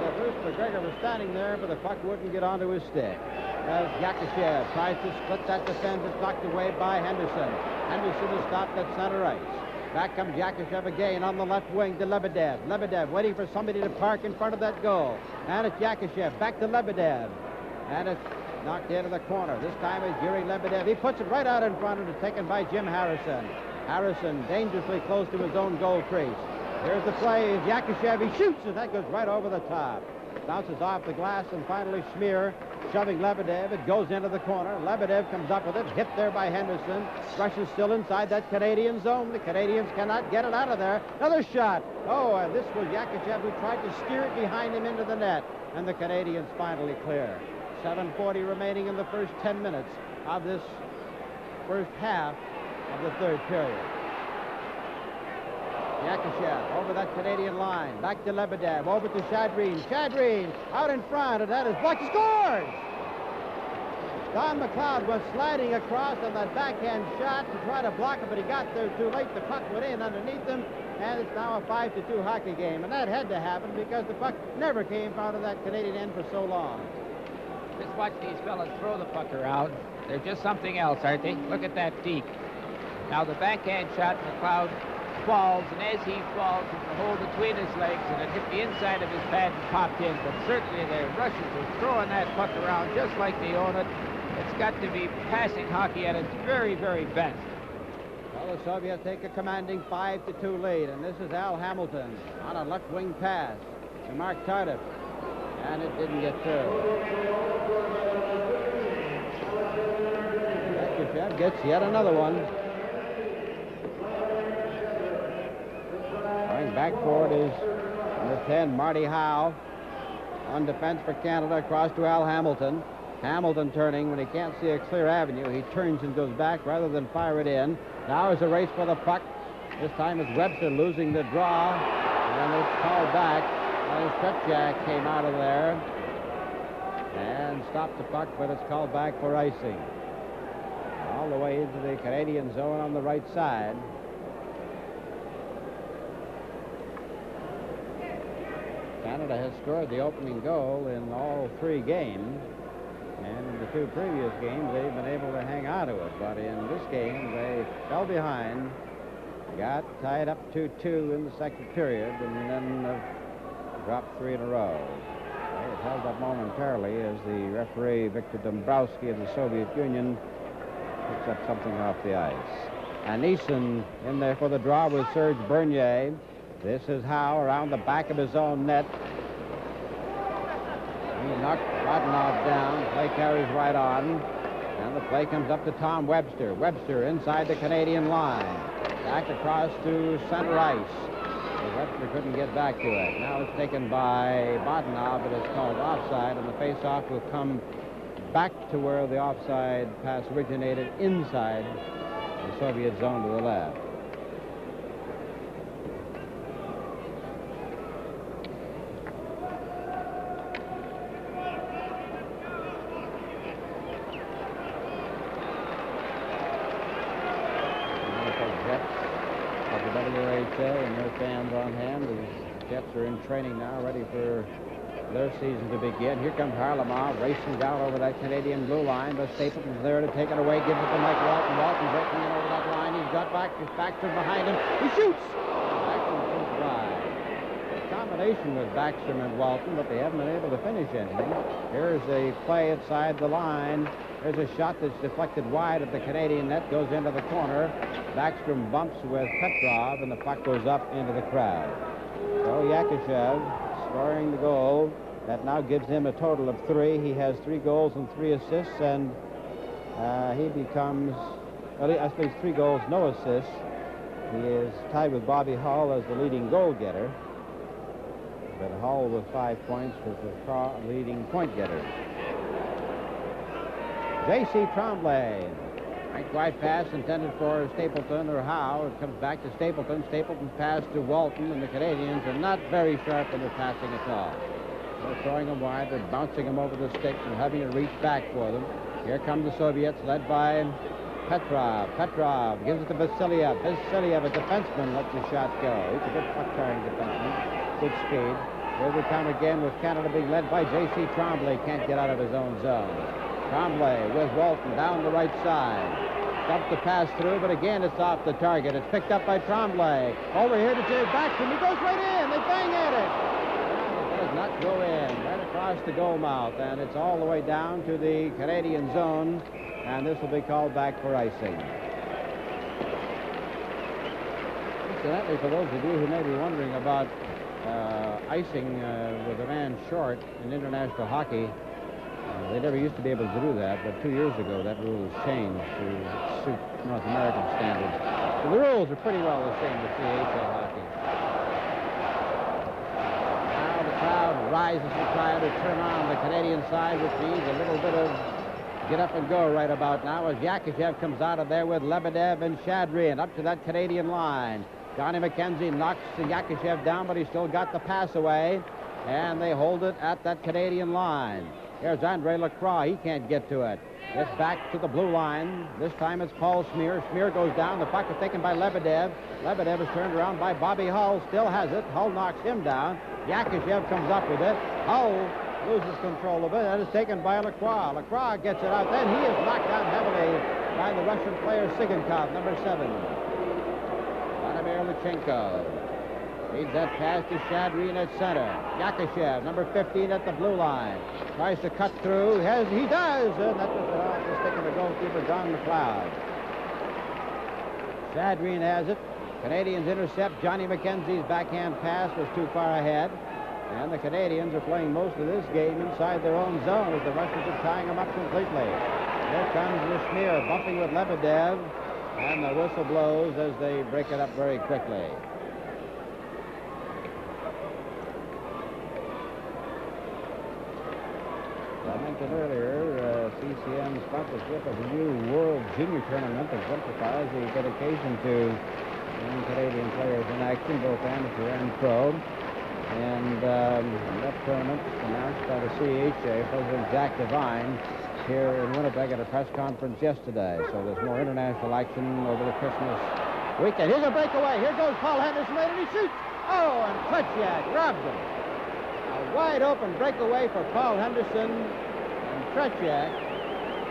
And Bruce McGregor was standing there, but the puck wouldn't get onto his stick. As Yakashev tries to split that defense, it's knocked away by Henderson. Henderson is stopped at center ice. Back comes Yakashev again on the left wing to Lebedev. Lebedev waiting for somebody to park in front of that goal. And it's Yakashev back to Lebedev. And it's knocked into the corner. This time it's Yuri Lebedev. He puts it right out in front and it's taken by Jim Harrison. Harrison dangerously close to his own goal crease. Here's the play. Yakashev, he shoots, and that goes right over the top. Bounces off the glass, and finally Schmier shoving Lebedev. It goes into the corner. Lebedev comes up with it. Hit there by Henderson. Russia's still inside that Canadian zone. The Canadians cannot get it out of there. Another shot. Oh, and this was Yakashev who tried to steer it behind him into the net. And the Canadians finally clear. 7:40 remaining in the first 10 minutes of this first half of the third period. Yakashev over that Canadian line. Back to Lebedev. Over to Shadreen. Shadreen out in front, and that is blocked. He scores! Don McLeod was sliding across on that backhand shot to try to block it, but he got there too late. The puck went in underneath him, and it's now a 5-2 hockey game. And that had to happen because the puck never came out of that Canadian end for so long. Just watch these fellas throw the puck around. They're just something else, aren't they? Look at that deke. Now the backhand shot, McLeod falls, and as he falls, there's a hole between his legs, and it hit the inside of his pad and popped in. But certainly the Russians are throwing that puck around just like they own it. It's got to be passing hockey at its very, very best. Well, the Soviets take a commanding 5-2 lead, and this is Al Hamilton on a left wing pass to Mark Tardif, and it didn't get through. Yakushev gets yet another one. Going back for it is number 10, Marty Howe. On defense for Canada, across to Al Hamilton. Hamilton turning when he can't see a clear avenue. He turns and goes back rather than fire it in. Now is a race for the puck. This time it's Webster losing the draw, and it's called back. And Stretchak came out of there and stopped the puck, but it's called back for icing. All the way into the Canadian zone on the right side. Canada has scored the opening goal in all 3 games. And in the 2 previous games, they've been able to hang on to it. But in this game, they fell behind, got tied up 2-2 in the second period, and then dropped 3 in a row. It held up momentarily as the referee, Victor Dombrowski of the Soviet Union, picks up something off the ice. And Neeson in there for the draw with Serge Bernier. This is Howe around the back of his own net. He knocked Rodnov down. Play carries right on. And the play comes up to Tom Webster. Webster inside the Canadian line. Back across to center ice. But Webster couldn't get back to it. Now it's taken by Bodnov, but it's called offside, and the face-off will come back to where the offside pass originated inside the Soviet zone to the left. WHA and their fans on hand. The Jets are in training now, ready for their season to begin. Here comes Harlamov racing down over that Canadian blue line, but Stapleton's there to take it away, gives it to Mike Walton. Walton breaking in over that line. He's got Baxter behind him. He shoots! Baxter shoots wide. A combination with Baxter and Walton, but they haven't been able to finish anything. Here's a play inside the line. There's a shot that's deflected wide of the Canadian net, goes into the corner. Backstrom bumps with Petrov, and the puck goes up into the crowd. So Yakushev scoring the goal. That now gives him a total of 3. He has 3 goals and 3 assists, and he becomes, well, I suppose 3 goals, no assists. He is tied with Bobby Hull as the leading goal getter. But Hull with 5 points was the leading point getter. J.C. Tremblay. Right wide pass intended for Stapleton or Howe. It comes back to Stapleton. Stapleton pass to Walton, and the Canadians are not very sharp in their passing at all. They're throwing them wide. They're bouncing them over the sticks and having to reach back for them. Here come the Soviets, led by Petrov. Petrov gives it to Vasiliev. Vasiliev, a defenseman, lets the shot go. He's a good puck-carrying defenseman. Good speed. Here we come again with Canada being led by J.C. Tremblay. Can't get out of his own zone. Tremblay with Walton down the right side. Dumps the pass through, but again it's off the target. It's picked up by Tremblay. Over here to Jerry Baxter. He goes right in. They bang at it. And it does not go in. Right across the goal mouth. And it's all the way down to the Canadian zone. And this will be called back for icing. Incidentally, for those of you who may be wondering about icing with a man short in international hockey, they never used to be able to do that, but 2 years ago that rule was changed to suit North American standards. So the rules are pretty well the same with CHL hockey. Now the crowd rises to try to turn on the Canadian side, which means a little bit of get up and go right about now as Yakushev comes out of there with Lebedev and Shadrian up to that Canadian line. Johnny McKenzie knocks Yakushev down, but he's still got the pass away, and they hold it at that Canadian line. Here's Andre Lacroix. He can't get to it. It's back to the blue line. This time it's Paul Smear. Smear goes down. The puck is taken by Lebedev. Lebedev is turned around by Bobby Hull. Still has it. Hull knocks him down. Yakashev comes up with it. Hull loses control of it. That is taken by Lacroix. Lacroix gets it out. Then he is knocked down heavily by the Russian player Sigankov, number 7. Vladimir Luchenko leads that pass to Shadreen at center. Yakashev, number 15, at the blue line. Tries to cut through. He does. And that was off the stick of the goalkeeper, Don McLeod. Shadreen has it. Canadians intercept. Johnny McKenzie's backhand pass was too far ahead. And the Canadians are playing most of this game inside their own zone as the Russians are tying them up completely. Here comes Lashmir bumping with Lebedev. And the whistle blows as they break it up very quickly. I mentioned earlier, CCM's sponsorship of the new World Junior Tournament exemplifies the dedication to young Canadian players in action, both amateur and pro. And that tournament announced by the CHA, President Jack Devine, here in Winnipeg at a press conference yesterday. So there's more international action over the Christmas weekend. Here's a breakaway. Here goes Paul Henderson, and he shoots. Oh, and Tretiak robs him. A wide open breakaway for Paul Henderson, and Tretiak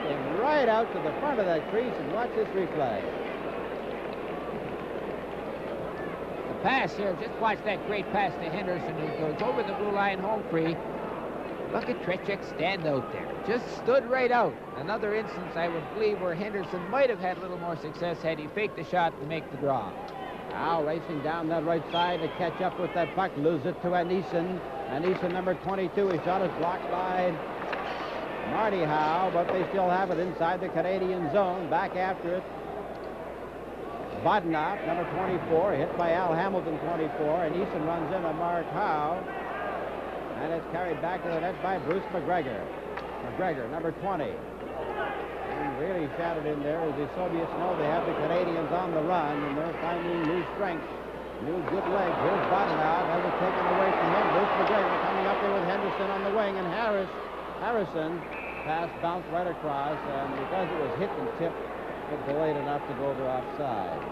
came right out to the front of that crease. And watch this replay. The pass here, just watch that great pass to Henderson, who goes over the blue line home free. Look at Tretiak stand out there. Just stood right out. Another instance, I would believe, where Henderson might have had a little more success had he faked the shot to make the draw. Now racing down that right side to catch up with that puck. Lose it to Anison. Anison, number 22. His shot is blocked by Marty Howe, but they still have it inside the Canadian zone. Back after it. Bodenoff, number 24, hit by Al Hamilton, 24. And Eason runs into Mark Howe. And it's carried back to the net by Bruce McGregor. McGregor, number 20. And really shattered in there as the Soviets know they have the Canadians on the run, and they're finding new strength, new good legs. Here's Bodenoff, has it taken away from him. Bruce McGregor coming up there with Henderson on the wing, and Harrison pass bounced right across, and because it was hit and tipped, it delayed enough to go over offside.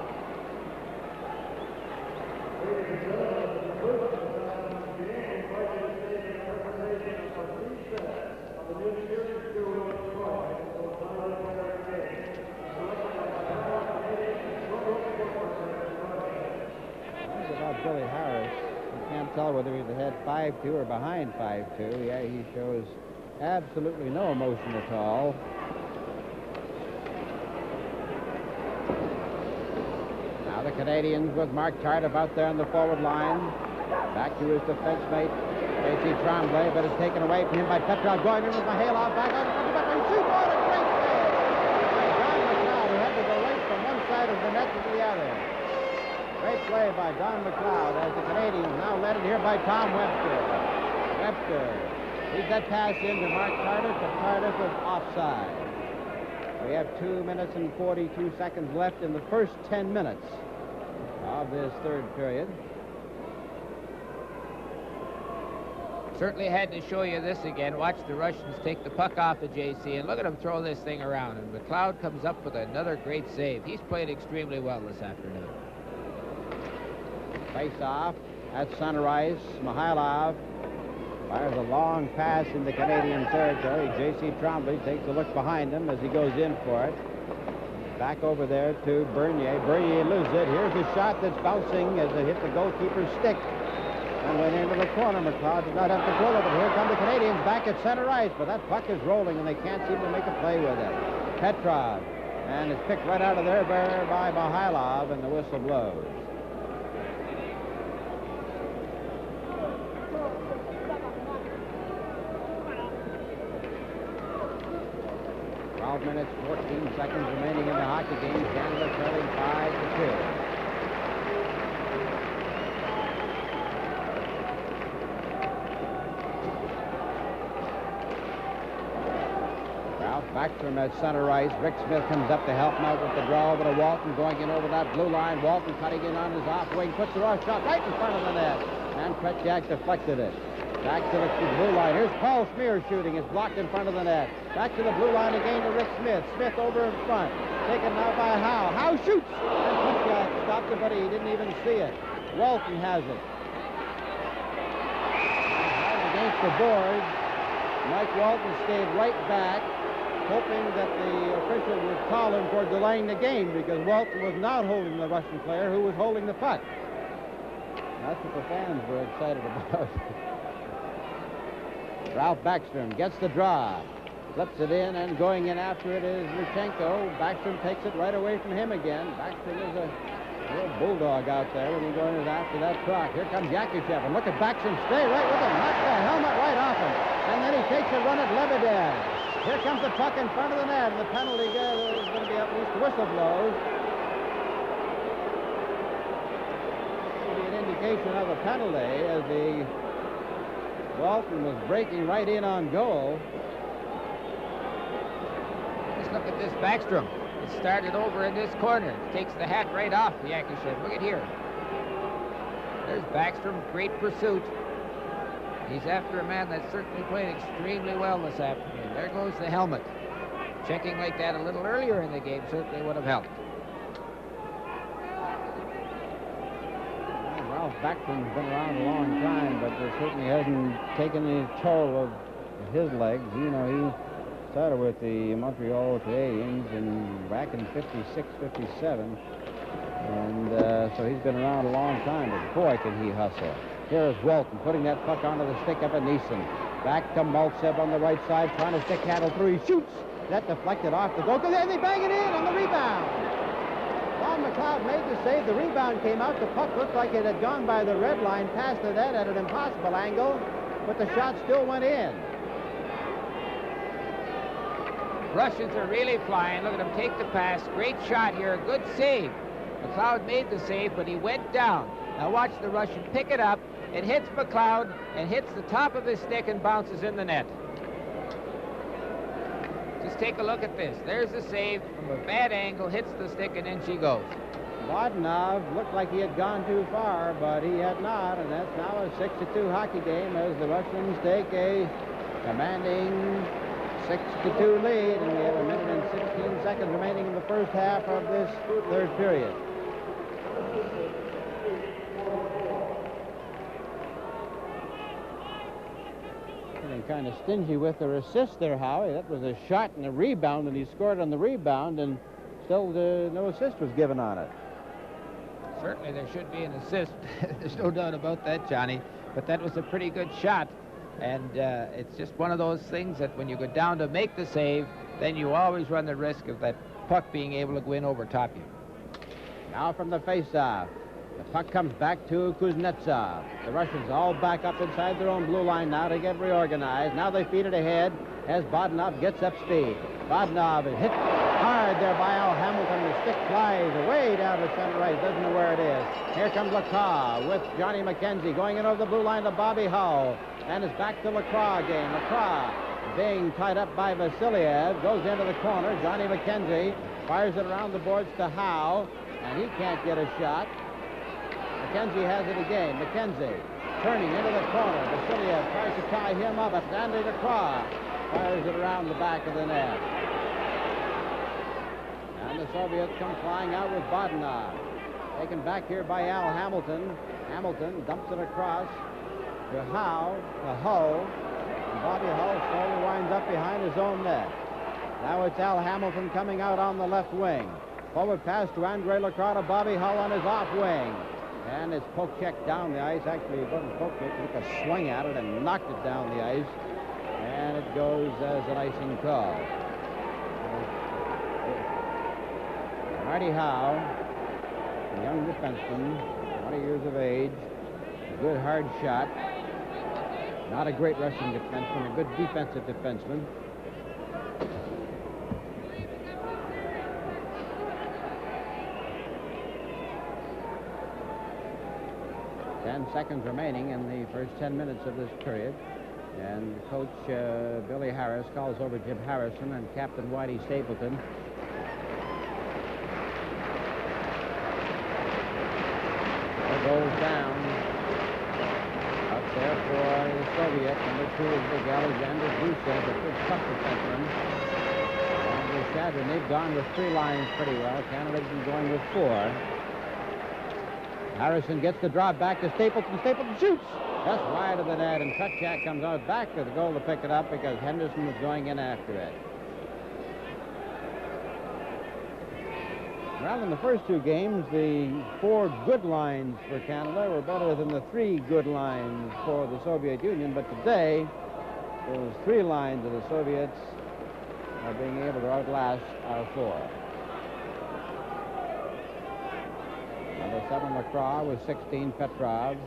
Billy Harris. You can't tell whether he's ahead 5-2 or behind 5-2. Yeah, he shows absolutely no emotion at all. Now the Canadians with Mark Tardif out there on the forward line. Back to his defense mate, J.C. Tremblay, but it's taken away from him by Petrov. Going in with Mihailov back on the front of the back. And shoot! What a great save by Don McLeod, who had to go right from one side of the net to the other. Great play by Don McLeod as the Canadians now led it here by Tom Webster. Webster leads that pass in to Mark Tardif, but Tardif was offside. We have 2 minutes and 42 seconds left in the first 10 minutes of this third period. Certainly had to show you this again. Watch the Russians take the puck off of JC, and look at him throw this thing around. And McLeod comes up with another great save. He's played extremely well this afternoon. Face off at Sunrise. Mihailov fires a long pass in the Canadian territory. J.C. Tremblay takes a look behind him as he goes in for it. Back over there to Bernier. Bernier loses it. Here's a shot that's bouncing as it hit the goalkeeper's stick and went into the corner. McLeod did not have control of it. Here come the Canadians back at center ice, but that puck is rolling and they can't seem to make a play with it. Petrov, and it's picked right out of there by Mihailov, and the whistle blows. 12 minutes, 14 seconds remaining in the hockey game. Canada trailing 5-2. Ralph Backstrom at center ice. Rick Smith comes up to help him out with the draw over to Walton, going in over that blue line. Walton cutting in on his off wing, puts the raw shot right in front of the net, and Tretiak deflected it. Back to the blue line. Here's Paul Smear shooting. It's blocked in front of the net. Back to the blue line again to Rick Smith. Smith over in front. Taken now by Howe. Howe shoots! And Putchak stopped it, but he didn't even see it. Walton has it. Against the boards. Mike Walton stayed right back, hoping that the official would call him for delaying the game, because Walton was not holding the Russian player, who was holding the puck. That's what the fans were excited about. Ralph Backstrom gets the draw. Flips it in, and going in after it is Luchenko. Backstrom takes it right away from him again. Backstrom is a real bulldog out there when he goes after that truck. Here comes Yakushev, and look at Backstrom stay right with him. Knock the helmet right off him. And then he takes a run at Lebedev. Here comes the puck in front of the net, and the penalty is going to be at least whistle blows. An indication of a penalty as the Walton was breaking right in on goal. Just look at this Backstrom. It started over in this corner. It takes the hat right off Yakushev. Look at here. There's Backstrom. Great pursuit. He's after a man that's certainly played extremely well this afternoon. There goes the helmet. Checking like that a little earlier in the game certainly would have helped. Ralph Backstrom's been around a long time, but it certainly hasn't taken any toll of his legs. You know, he started with the Montreal Canadiens back in 56, 57. And so he's been around a long time, but boy, can he hustle. Here's Walton putting that puck onto the stick up at Neeson. Back to Maltsev on the right side, trying to stick handle through. He shoots. That deflected off the goal. Then they bang it in on the rebound. Don McLeod made the save. The rebound came out. The puck looked like it had gone by the red line, past the net at an impossible angle, but the shot still went in. Russians are really flying. Look at him take the pass. Great shot here. Good save. McLeod made the save, but he went down. Now watch the Russian pick it up. It hits McLeod and hits the top of his stick and bounces in the net. Just take a look at this. There's the save from a bad angle, hits the stick, and in she goes. Vodnov looked like he had gone too far, but he had not, and that's now a 6-2 hockey game as the Russians take a commanding 6-2 lead, and we have a minute and 16 seconds remaining in the first half of this third period. Getting kind of stingy with their assist there, Howie. That was a shot and a rebound, and he scored on the rebound, and still no assist was given on it. Certainly there should be an assist. There's no doubt about that, Johnny. But that was a pretty good shot. And it's just one of those things that when you go down to make the save, then you always run the risk of that puck being able to go in over top you. Now from the face-off. The puck comes back to Kuznetsov. The Russians all back up inside their own blue line now to get reorganized. Now they feed it ahead as Bodnov gets up speed. Bodnov is hit hard there by Al Hamilton. The stick flies away down to center right. Doesn't know where it is. Here comes Lacroix with Johnny McKenzie going in over the blue line to Bobby Hull. And it's back to Lacroix again. Lacroix being tied up by Vasiliev. Goes into the corner. Johnny McKenzie fires it around the boards to Howe. And he can't get a shot. McKenzie has it again. McKenzie turning into the corner. Vasiliev tries to tie him up. But Andy Lacroix fires it around the back of the net. And the Soviets come flying out with Bodnov. Taken back here by Al Hamilton. Hamilton dumps it across to Howe, to Hull. And Bobby Hull slowly winds up behind his own net. Now it's Al Hamilton coming out on the left wing. Forward pass to Andre Lacroix to Bobby Hull on his off wing. And it's poke check down the ice. Actually, it wasn't poke check. He took a swing at it and knocked it down the ice. And it goes as an icing call. Marty Howe, a young defenseman, 20 years of age, a good hard shot. Not a great rushing defenseman, a good defensive defenseman. 10 seconds remaining in the first 10 minutes of this period. And Coach Billy Harris calls over Jim Harrison and Captain Whitey Stapleton. It goes down. Up there for Soviet. Number 2 is big Alexander Gusev, a good puck defenseman. And with Shadron, they've gone with 3 lines pretty well. Canada's been going with 4. Harrison gets the drop back to Stapleton. Stapleton shoots. That's wide of the net, and Trutchak comes out back to the goal to pick it up because Henderson was going in after it. Well, in the first 2 games, the 4 good lines for Canada were better than the 3 good lines for the Soviet Union, but today, those 3 lines of the Soviets are being able to outlast our 4. Number 7, LaCroix, with 16, Petrov.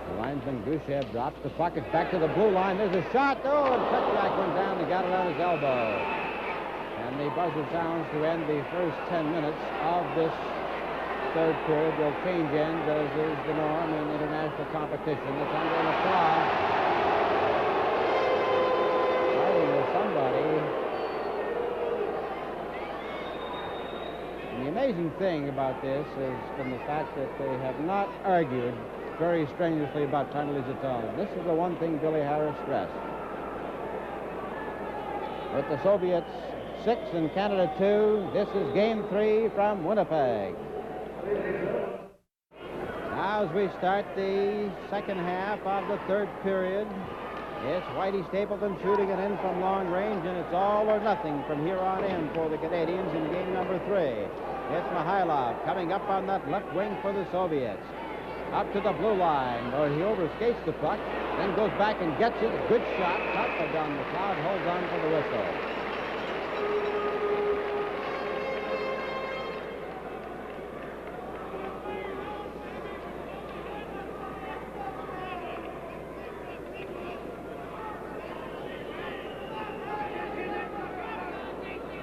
The linesman Gusev drops the puck. It's back to the blue line. There's a shot. Oh, and Petrak went down and got it on his elbow. And the buzzer sounds to end the first 10 minutes of this third period. Will change ends, as is the norm in international competition. It's Andre LaCroix fighting with somebody. And the amazing thing about this is from the fact that they have not argued very strenuously about penalties at all. This is the one thing Billy Harris stressed. With the Soviets 6 and Canada 2, this is Game 3 from Winnipeg. Now as we start the second half of the third period, it's Whitey Stapleton shooting it in from long range, and it's all or nothing from here on in for the Canadians in game number 3. It's Mihailov coming up on that left wing for the Soviets. Up to the blue line, where he overskates the puck, then goes back and gets it. A good shot. Top by Don McLeod, holds on for the whistle.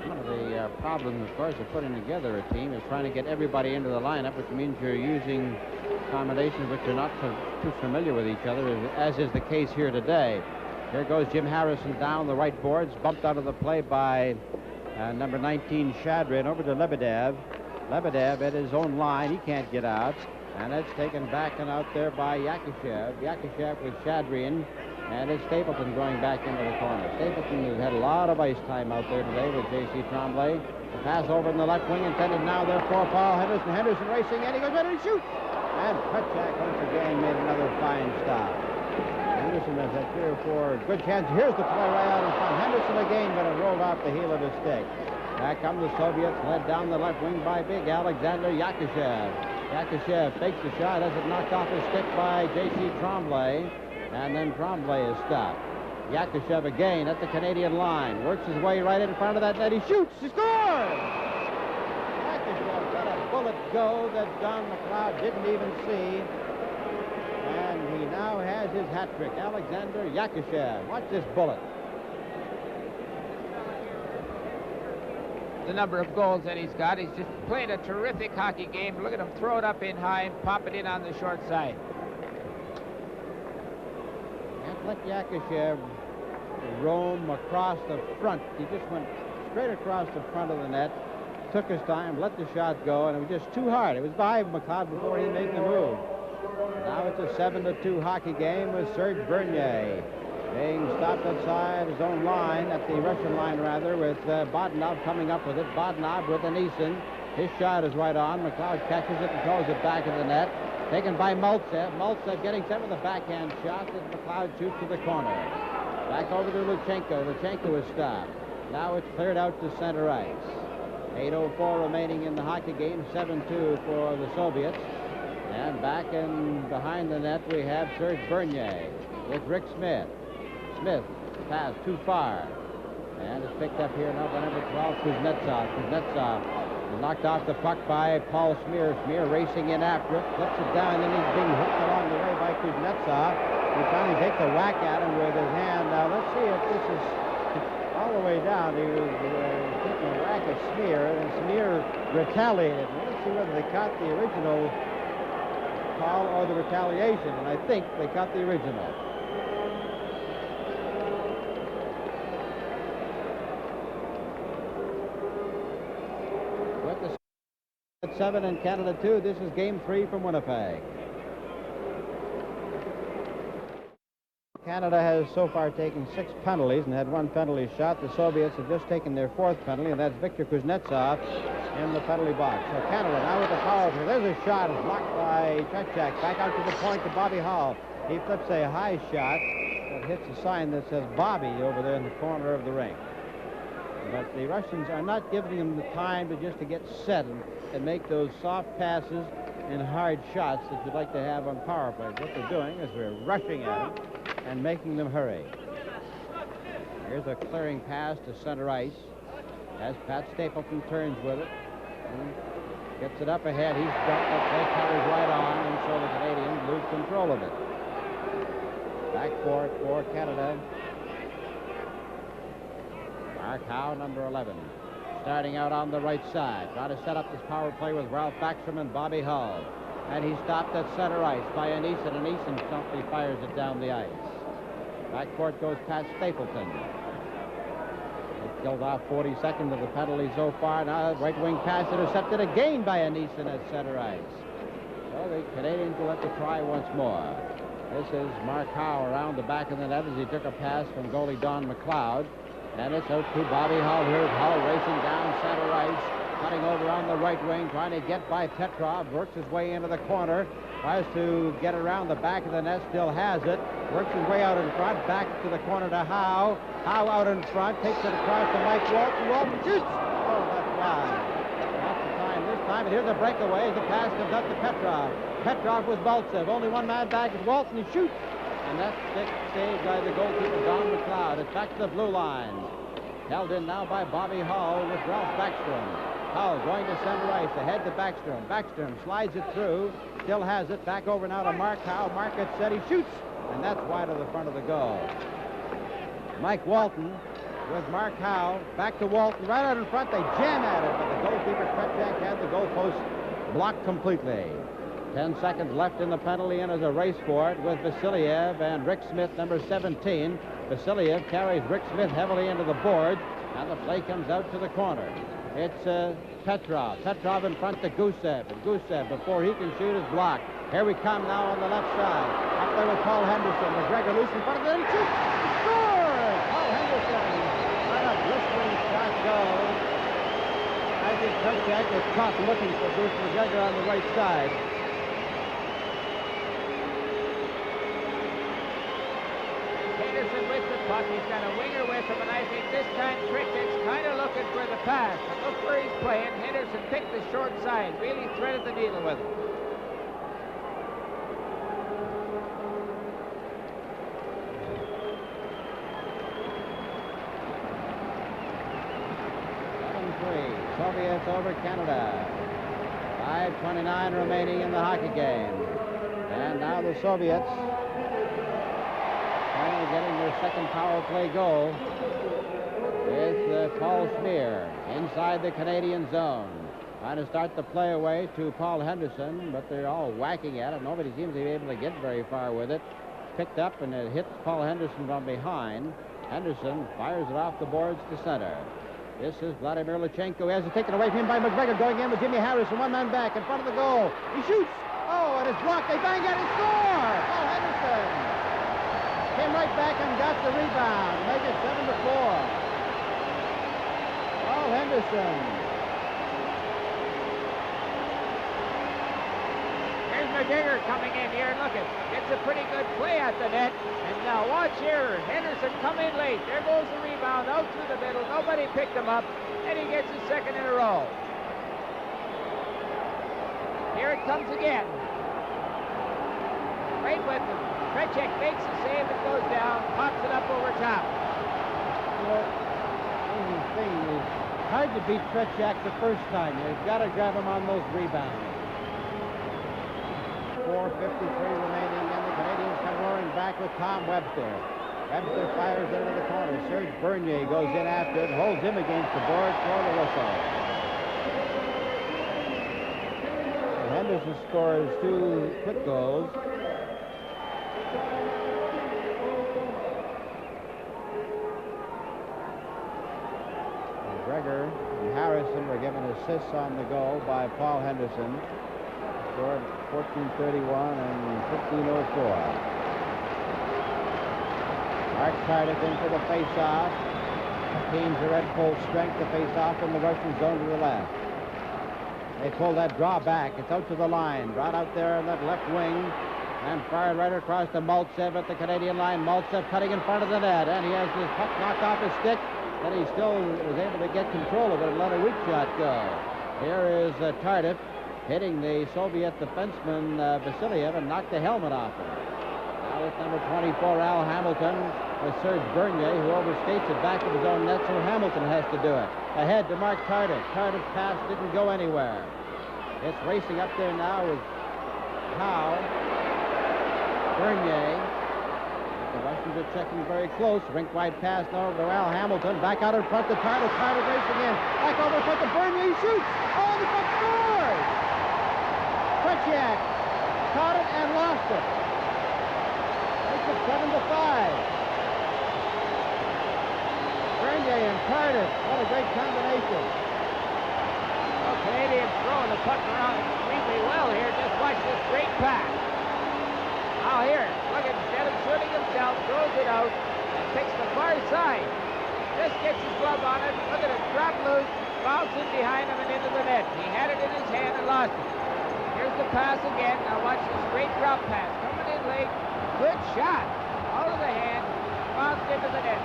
One of the problems, of course, of putting together a team is trying to get everybody into the lineup, which means you're using combinations which are not too familiar with each other, as is the case here today. Here goes Jim Harrison down the right boards, bumped out of the play by number 19 Shadrin over to Lebedev. Lebedev at his own line, he can't get out, and it's taken back and out there by Yakushev. Yakushev with Shadrin, and it's Stapleton going back into the corner. Stapleton has had a lot of ice time out there today with J.C. Tremblay. The pass over in the left wing intended now there for Paul Henderson. Henderson racing, and he goes in and shoots. And Petchak once again made another fine stop. Henderson has had 3 or 4 good chances. Here's the play right out in front. Henderson again, but it rolled off the heel of his stick. Back come the Soviets, led down the left wing by big Alexander Yakushev. Yakushev fakes the shot, has it knocked off his stick by J.C. Tremblay, and then Tremblay is stopped. Yakushev again at the Canadian line, works his way right in front of that net. He shoots, he scores! Yakushev let a bullet go that Don McLeod didn't even see, and he now has his hat trick. Alexander Yakushev, watch this bullet. The number of goals that he's got, he's just played a terrific hockey game. Look at him throw it up in high and pop it in on the short side. And let Yakushev roam across the front. He just went straight across the front of the net, took his time, let the shot go, and it was just too hard. It was by McLeod before he made the move. Now it's a 7-2 hockey game with Serge Bernier being stopped outside his own line, at the Russian line rather, with Bodnov coming up with it. Bodnov with an Eason. His shot is right on. McLeod catches it and throws it back in the net. Taken by Maltsev. Maltsev getting set with a backhand shot that McLeod shoots to the corner. Back over to Luchenko. Luchenko is stopped. Now it's cleared out to center ice. 8:04 remaining in the hockey game. 7-2 for the Soviets. And back in behind the net we have Serge Bernier with Rick Smith. Smith pass too far. And it's picked up here now by number 12, Kuznetsov. Kuznetsov knocked off the puck by Paul Smear. Smear racing in after it, flips it down, and he's being hooked along the way by Kuznetsov. He finally takes a whack at him with his hand. Now let's see if this is all the way down. He was taking a whack at Smear, and Smear retaliated. Let's see whether they caught the original call or the retaliation, and I think they caught the original. At 7 and Canada 2, this is game 3 from Winnipeg. Canada has so far taken 6 penalties and had 1 penalty shot. The Soviets have just taken their 4th penalty, and that's Viktor Kuznetsov in the penalty box. So Canada now with the power play. There's a shot. It's blocked by Tretiak. Back out to the point to Bobby Hall. He flips a high shot that hits a sign that says Bobby over there in the corner of the ring. But the Russians are not giving him the time to get set and make those soft passes and hard shots that you'd like to have on power plays. What they're doing is they're rushing at them and making them hurry. Here's a clearing pass to center ice as Pat Stapleton turns with it. Gets it up ahead. He's got the play carries right on, and so the Canadians lose control of it. Back for it for Canada. Mark Howe, number 11. Starting out on the right side. Trying to set up this power play with Ralph Backstrom and Bobby Hull. And he's stopped at center ice by Eason, and Eason promptly fires it down the ice. Back court goes Pat Stapleton. He killed off 42nd of the penalty so far. Now right wing pass intercepted again by Eason at center ice. So the Canadians will have to try once more. This is Mark Howe around the back of the net as he took a pass from goalie Don McLeod. And it's out to Bobby Hull. Here's Hull racing down center ice, cutting over on the right wing, trying to get by Petrov, works his way into the corner, tries to get around the back of the net, still has it, works his way out in front, back to the corner to Howe. Howe out in front, takes it across to Mike Walton. Walton shoots! Oh, that's wide. That's the time this time, and here's a breakaway as the pass comes up to Petrov. Petrov was Baltsev. Only one man back is Walton. He shoots. And that's saved by the goalkeeper, Don McLeod. It's back to the blue line. Held in now by Bobby Hull with Ralph Backstrom. Hull going to center ice, ahead to Backstrom. Backstrom slides it through, still has it. Back over now to Mark Howe. Mark gets set, he shoots. And that's wide of the front of the goal. Mike Walton with Mark Howe. Back to Walton, right out in front. They jam at it, but the goalkeeper, Tretiak, had the goalpost blocked completely. 10 seconds left in the penalty, and as a race for it with Vasiliev and Rick Smith, number 17. Vasiliev carries Rick Smith heavily into the boards, and the play comes out to the corner. It's Petrov. Petrov in front to Gusev. And Gusev, before he can shoot, is blocked. Here we come now on the left side. Up there with Paul Henderson. McGregor loose in front of them. Shoots! Scores! Paul Henderson. What a blistering shot goes. I think Tretiak was caught looking for Bruce McGregor on the right side. Henderson with the puck. He's got a winger with him, and I think this time Tretiak's kind of looking for the pass. And look where he's playing. Henderson picked the short side, really threaded the needle with him. Soviets over Canada. 5:29 remaining in the hockey game. And now the Soviets finally getting their second power play goal with Paul Schmier inside the Canadian zone. Trying to start the play away to Paul Henderson, but they're all whacking at it. Nobody seems to be able to get very far with it. Picked up, and it hits Paul Henderson from behind. Henderson fires it off the boards to center. This is Vladimir Lachenko. He has it taken away from him by McGregor, going in with Jimmy Harrison. One man back in front of the goal. He shoots. Oh, and it's blocked. They bang at it. Score! Paul Henderson came right back and got the rebound. Make it 7-4. Paul Henderson. Here's McGregor coming in here. Look at, gets a pretty good play at the net. And now watch here. Henderson come in late. There goes the rebound out through the middle. Nobody picked him up, and he gets his second in a row. Here it comes again. Right with him. Tretiak makes the save and goes down, pops it up over top. The thing is hard to beat Tretiak the first time. You've got to grab him on those rebounds. 4:53 remaining, and the Canadians come roaring back with Tom Webster. Webster fires into the corner. Serge Bernier goes in after it, holds him against the board for the whistle. And Henderson scores 2 quick goals. McGregor and Harrison were given assists on the goal by Paul Henderson. Scored 14:31 and 15:04. Mark Tardif in for the face-off. Teams are at full strength to face off in the Russian zone to the left. They pull that draw back. It's out to the line. Brought out there on that left wing. And fired right across to Maltsev at the Canadian line. Maltsev cutting in front of the net. And he has his puck knocked off his stick. But he still was able to get control of it and let a weak shot go. Here is Tardif hitting the Soviet defenseman Vasiliev and knocked the helmet off him. Now it's number 24, Al Hamilton, with Serge Bernier, who overskates it back of his own net, so Hamilton has to do it. Ahead to Mark Tardif. Tardif's pass didn't go anywhere. It's racing up there now with Howe, Bernier. The Russians are checking very close. Rink-wide pass now over to Al Hamilton. Back out in front to Tardif. Tardif racing in. Back over in front to Bernier. He shoots. Oh, the puck scores! Krejciak caught it and lost it. Makes it 7-5. Bernier and Tardif. What a great combination. Well, Canadians throwing the puck around extremely well here. Just watch this great pass. Now here, look, instead of shooting himself, throws it out and picks the far side. Just gets his glove on it. Look at it, drop loose, bouncing behind him and into the net. He had it in his hand and lost it. Here's the pass again. Now watch this great drop pass. Coming in late. Good shot. Out of the hand. Bounced into the net.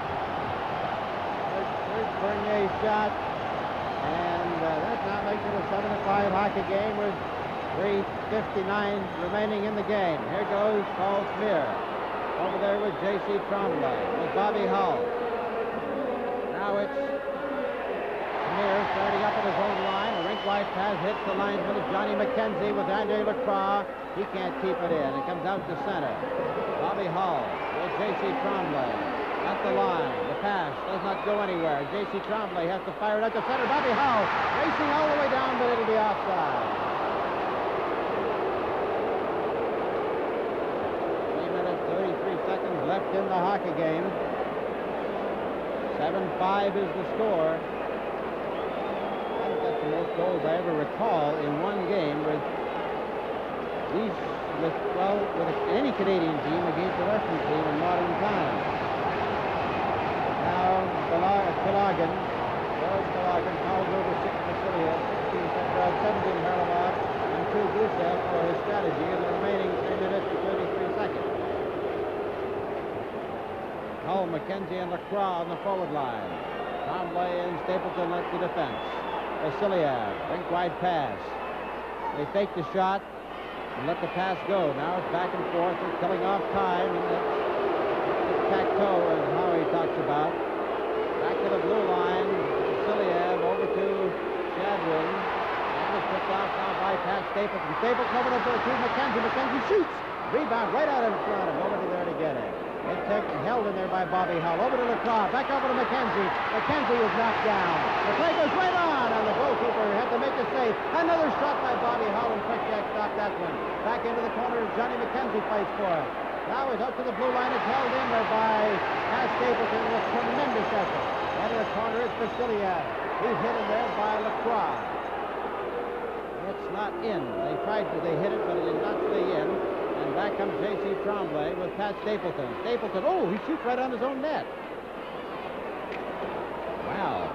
There's Bernier's shot. And that now makes it a 7-5 hockey game with 3:59 remaining in the game. Here goes Paul Smear. Over there with J.C. Tremblay, with Bobby Hull. Now it's Smear starting up at his own line. A rink-wide pass hits the linesman of Johnny McKenzie with Andre Lacroix. He can't keep it in. It comes out to center. Bobby Hull with J.C. Tremblay at the line. The pass does not go anywhere. J.C. Tremblay has to fire it out to center. Bobby Hull racing all the way down, but it'll be offside. 33 seconds left in the hockey game. 7-5 is the score. I think that's the most goals I ever recall in one game with any Canadian team against a Russian team in modern times. Now Kalagin, George Kalagin fouls over 6 Vasiliev, 17 Harlamov, and 2 Gusev for his strategy in the remaining 3 minutes and 33 seconds. Hull, McKenzie, and Lacroix on the forward line. Tremblay and Stapleton at the defense. Vasiliev, rink-wide pass. They fake the shot and let the pass go. Now it's back and forth. They're killing off time, and that's tic-tac-toe, as Howie talks about. Back to the blue line. Vasiliev over to Chadwin. And it's picked off now by Pat Stapleton. Stapleton over to McKenzie. McKenzie shoots. Rebound right out in front of him. Nobody there to get it. It's held in there by Bobby Hull. Over to Lacroix. Back over to McKenzie. McKenzie is knocked down. The play goes right on, and the goalkeeper had to make a save. Another shot by Bobby Hull, and Krejciak stopped that one. Back into the corner. Johnny McKenzie fights for it. Now he's out to the blue line. It's held in there by Pat Stapleton with tremendous effort. Into the corner is Vasiliev. He's hit in there by Lacroix. It's not in. They hit it, but it did not stay in. And back comes J.C. Tremblay with Pat Stapleton. Stapleton, oh, he shoots right on his own net. Wow.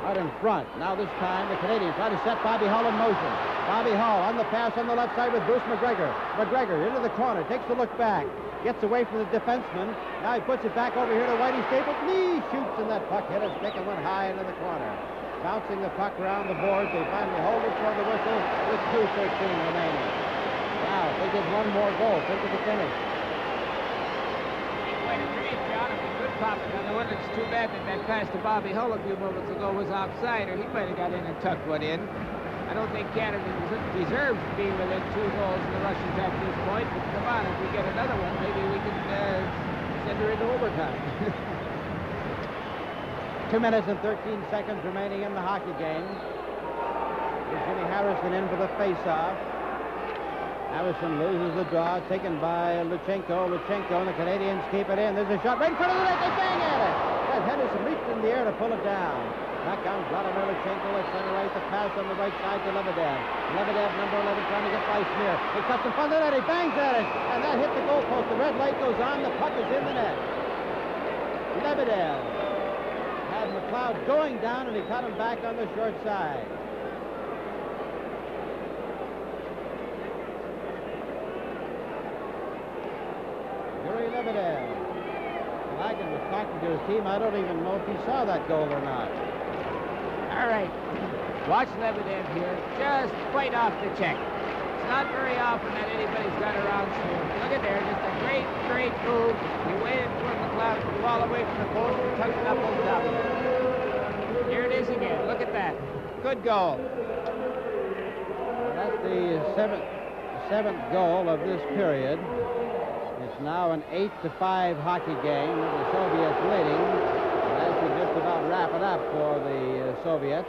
Out in front. Now this time the Canadians try to set Bobby Hull in motion. Bobby Hull on the pass on the left side with Bruce McGregor. McGregor into the corner, takes a look back. Gets away from the defenseman. Now he puts it back over here to Whitey Stapleton. He shoots, and that puck hit his stick and went high into the corner. Bouncing the puck around the boards. They finally hold it for the whistle with 2:13 remaining. Now, they get one more goal. Think of the finish. Quite a great shot. It was good popping on the one. It's too bad that pass to Bobby Hull a few moments ago was offside, or he might have got in and tucked one in. I don't think Canada deserves to be within 2 goals in the Russians at this point, but come on, if we get another one, maybe we can send her into overtime. 2 minutes and 13 seconds remaining in the hockey game. Here's Jimmy Harrison in for the face-off. Harrison loses the draw, taken by Luchenko. Luchenko and the Canadians keep it in. There's a shot right in front of the net. They bang at it. That Henderson reached in the air to pull it down. Back comes Vladimir Lachenko at center ice. The pass on the right side to Lebedev. Lebedev, number 11, trying to get by Smear. He cuts in front of the net. He bangs at it. And that hit the goalpost. The red light goes on. The puck is in the net. Lebedev had McLeod going down, and he cut him back on the short side. Yuri Lebedev. Lagan was talking to his team. I don't even know if he saw that goal or not. All right. Watch Lebedev here. Just right off the check. It's not very often that anybody's got around Smear. Look at there. Just a great move. He waited for McLeod to go all the way from the post and tucked it up over top of it. Here it is again. Look at that. Good goal. Well, that's the seventh goal of this period. It's now an 8-5 hockey game with the Soviets leading. As we just about wrap it up for the Soviets.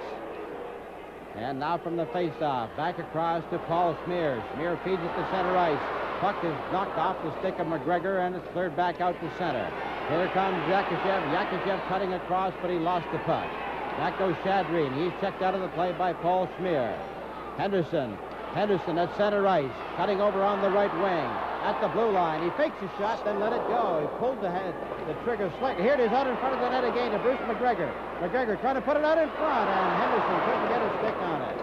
And now from the face-off, back across to Paul Smear. Smear feeds it to center ice. Puck is knocked off the stick of McGregor, and it's cleared back out to center. Here comes Yakashev. Yakashev cutting across, but he lost the puck. Back goes Shadreen. He's checked out of the play by Paul Smear. Henderson at center ice, cutting over on the right wing. At the blue line, he fakes a shot, then let it go. He pulled the trigger slightly. Here it is out in front of the net again to Bruce McGregor. McGregor trying to put it out in front, and Henderson couldn't get a stick on it.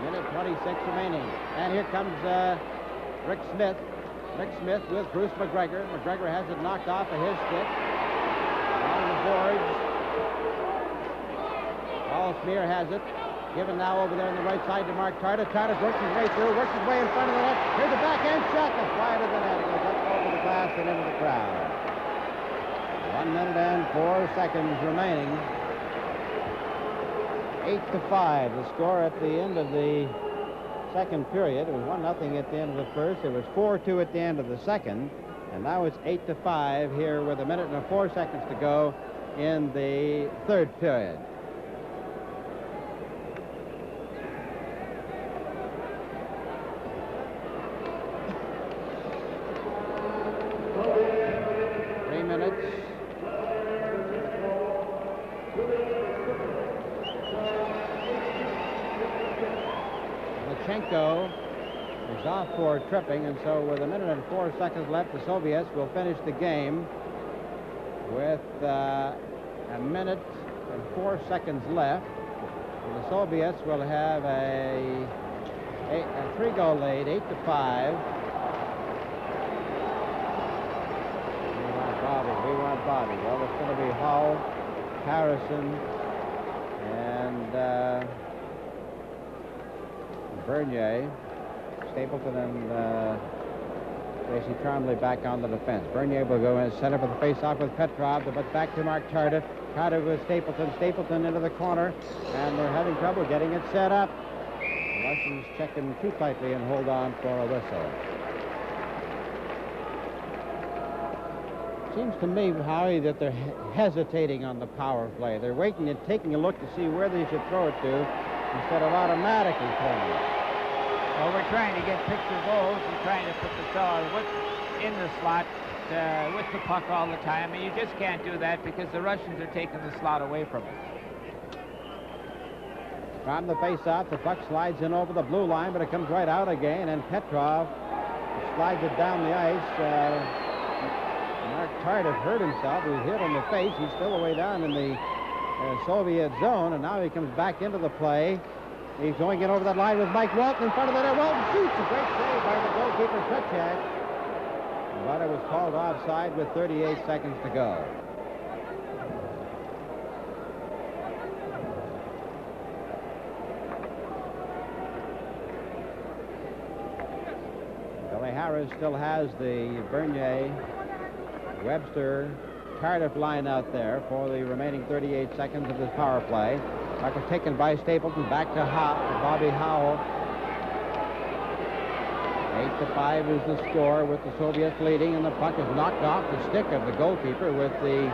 Minute 26 remaining. And here comes Rick Smith. Rick Smith with Bruce McGregor. McGregor has it knocked off of his stick. On the boards. Paul Smear has it. Given now over there on the right side to Mark Tarda. Tarda works his way through, works his way in front of the net. Here's the backhand shot that's wide of the net. It goes up over the glass and into the crowd. 1 minute and 4 seconds remaining. 8-5, the score at the end of the second period. It was 1-0 at the end of the first. It was 4-2 at the end of the second. And now it's 8-5 here with 1 minute and 4 seconds to go in the third period. Lachenko is off for tripping, and so with 1 minute and 4 seconds left, the Soviets will finish the game with 1 minute and 4 seconds left. And the Soviets will have a 3-goal lead, 8-5. We want Bobby. Well, it's going to be Hull, Harrison, and Bernier, Stapleton, and J.C. Trombley back on the defense. Bernier will go in center for the face-off with Petrov, but back to Mark Tarda. Tarda with Stapleton. Stapleton into the corner, and they're having trouble getting it set up. The Russians checking too tightly and hold on for a whistle. Seems to me, Howie, that they're hesitating on the power play. They're waiting and taking a look to see where they should throw it to instead of automatically throwing it. Well, we're trying to get picture goals and trying to put the star in the slot with the puck all the time, and you just can't do that because the Russians are taking the slot away from us. From the face-off, the puck slides in over the blue line, but it comes right out again, and Petrov slides it down the ice. Mark Tarda hurt himself. He was hit on the face. He's still away down in the Soviet zone, and now he comes back into the play. He's going in over that line with Mike Walton in front of the net. Walton shoots. A great save by the goalkeeper, Kutchak. But it was called offside with 38 seconds to go. Billy Harris still has the Bernier, Webster, Tardif line out there for the remaining 38 seconds of this power play. Puck is taken by Stapleton, back to Bobby Howell. 8-5 is the score with the Soviets leading, and the puck is knocked off the stick of the goalkeeper with the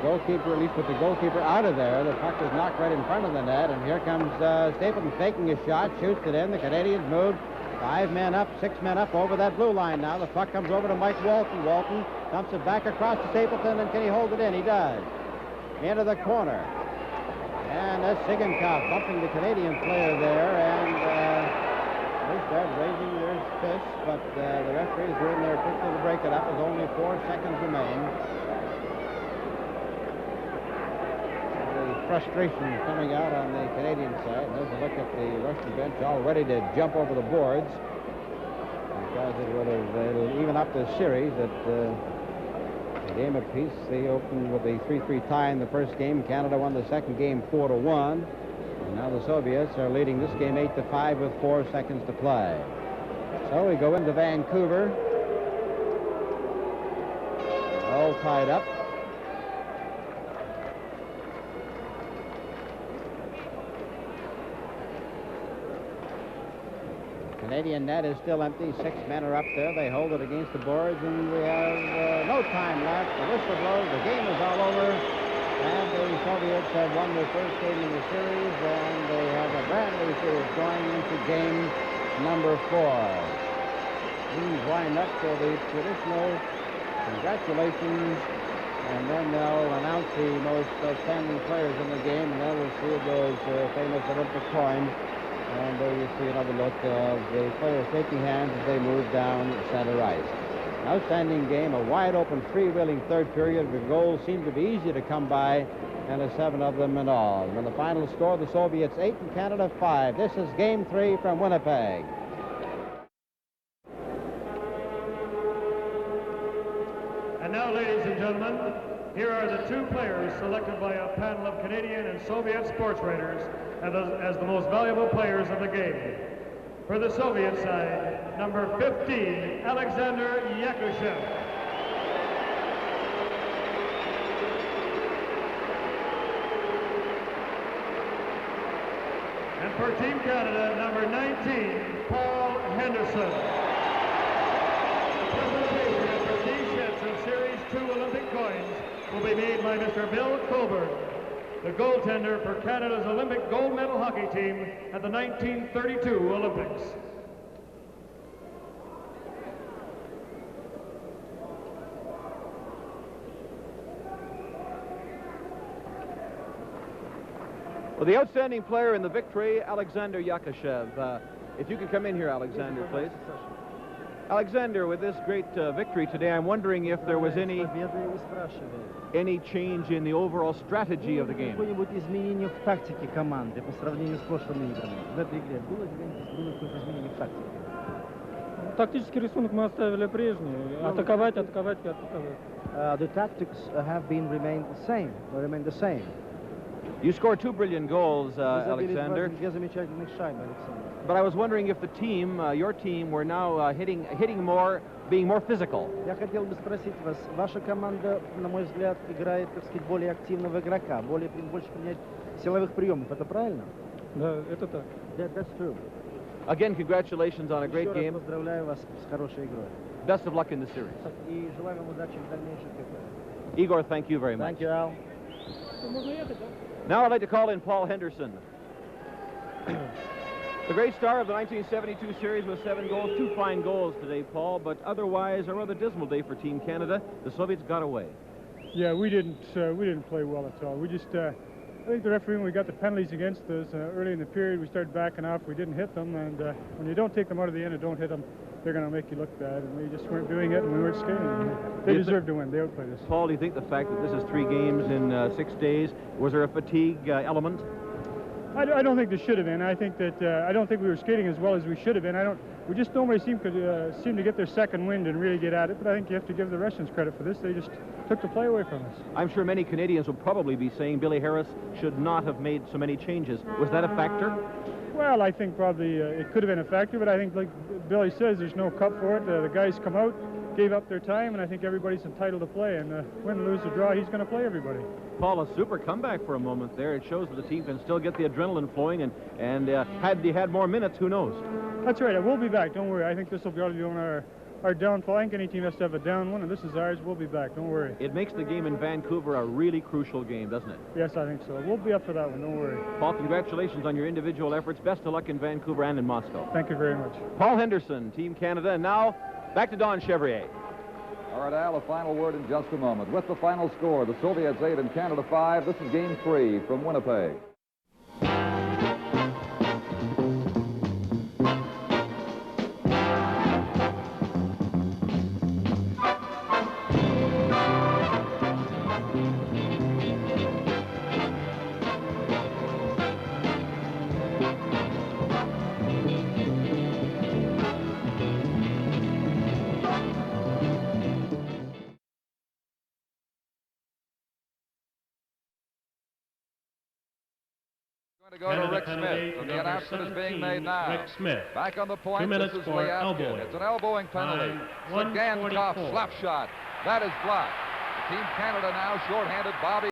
goalkeeper, at least with the goalkeeper out of there. The puck is knocked right in front of the net, and here comes Stapleton taking a shot, shoots it in. The Canadians moved 5 men up, 6 men up over that blue line now. The puck comes over to Mike Walton. Walton dumps it back across to Stapleton, and can he hold it in? He does. Into the corner. And that's Sigankov bumping the Canadian player there, and they start raising their fists, but the referees were in there quickly to break it up as only 4 seconds remain. The frustration coming out on the Canadian side. There's a look at the Russian bench all ready to jump over the boards, because it'll even up the series at a game apiece. They opened with a 3-3 tie in the first game. Canada won the second game 4-1. And now the Soviets are leading this game 8-5 with 4 seconds to play. So we go into Vancouver. All tied up. Canadian net is still empty. 6 men are up there. They hold it against the boards, and we have no time left. The whistle blows. The game is all over, and the Soviets have won their first game in the series, and they have a brand new series going into game number 4. These wind up for the traditional congratulations, and then they'll announce the most outstanding players in the game, and then we'll see those famous Olympic coins. And there you see another look of the players shaking hands as they move down center ice. An outstanding game, a wide-open, freewheeling third period. The goals seem to be easy to come by, and there's 7 of them in all. And the final score, the Soviets 8 and Canada 5. This is Game 3 from Winnipeg. And now, ladies and gentlemen, here are the 2 players selected by a panel of Canadian and Soviet sports writers as the most valuable players of the game. For the Soviet side, number 15, Alexander Yakushev. And for Team Canada, number 19, Paul Henderson. The presentation of prestige of Series 2 Olympic coins will be made by Mr. Bill Colburn, the goaltender for Canada's Olympic gold medal hockey team at the 1932 Olympics. Well, the outstanding player in the victory, Alexander Yakushev. If you could come in here, Alexander, please. Alexander, with this great victory today, I'm wondering if there was any change in the overall strategy of the game. Какое-нибудь изменение в тактике команды по сравнению с прошлыми играми? В этой игре было какое-то изменение в тактике? Тактический рисунок мы оставили прежний. Атаковать, атаковать и атаковать. The tactics have remained the same. You scored 2 brilliant goals, Alexander. Две замечательных шайбы, Александр. But I was wondering if the team, your team, were now hitting more, being more physical. Я хотел бы спросить вас, ваша команда, на мой взгляд, играет, так сказать, более активного игрока, больше применять силовых приемов. Это правильно? Да, это так. That's true. Again, congratulations on a great Еще раз game. поздравляю вас с хорошей игрой. Best of luck in the series. И желаю вам удачи в дальнейших играх. Igor, thank you very much. Thank you, Al. Now I'd like to call in Paul Henderson. The great star of the 1972 series with 7 goals, 2 fine goals today, Paul, but otherwise a rather dismal day for Team Canada. The Soviets got away. Yeah, we didn't play well at all. We just, I think the referee, when we got the penalties against us early in the period, we started backing off. We didn't hit them, and when you don't take them out of the end and don't hit them, they're going to make you look bad, and we just weren't doing it, and we weren't skating. They deserved to win. They outplayed us. Paul, do you think the fact that this is 3 games in 6 days, was there a fatigue element? I don't think there should have been. I think that I don't think we were skating as well as we should have been. We just nobody seemed to get their second wind and really get at it. But I think you have to give the Russians credit for this. They just took the play away from us. I'm sure many Canadians will probably be saying Billy Harris should not have made so many changes. Was that a factor? Well, I think probably it could have been a factor, but I think, like Billy says, there's no cup for it. The guys come out, gave up their time, and I think everybody's entitled to play. And win, lose, or draw, he's going to play everybody. Paul, a super comeback for a moment there. It shows that the team can still get the adrenaline flowing, and had they had more minutes, who knows? That's right. We'll be back. Don't worry. I think this will be on our downfall. I think any team has to have a down one, and this is ours. We'll be back. Don't worry. It makes the game in Vancouver a really crucial game, doesn't it? Yes, I think so. We'll be up for that one. Don't worry. Paul, congratulations on your individual efforts. Best of luck in Vancouver and in Moscow. Thank you very much. Paul Henderson, Team Canada, and now back to Don Chevrier. All right, Al, a final word in just a moment. With the final score, the Soviets 8 and Canada 5, this is Game 3 from Winnipeg. To go to Rick Smith, and the announcement is being made now. Rick Smith. Back on the point, 2 minutes this is for Lee Atkin. elbowing. It's an elbowing penalty. Time, Sagankov 1:44. slap shot. That is blocked. Team Canada now shorthanded. Bobby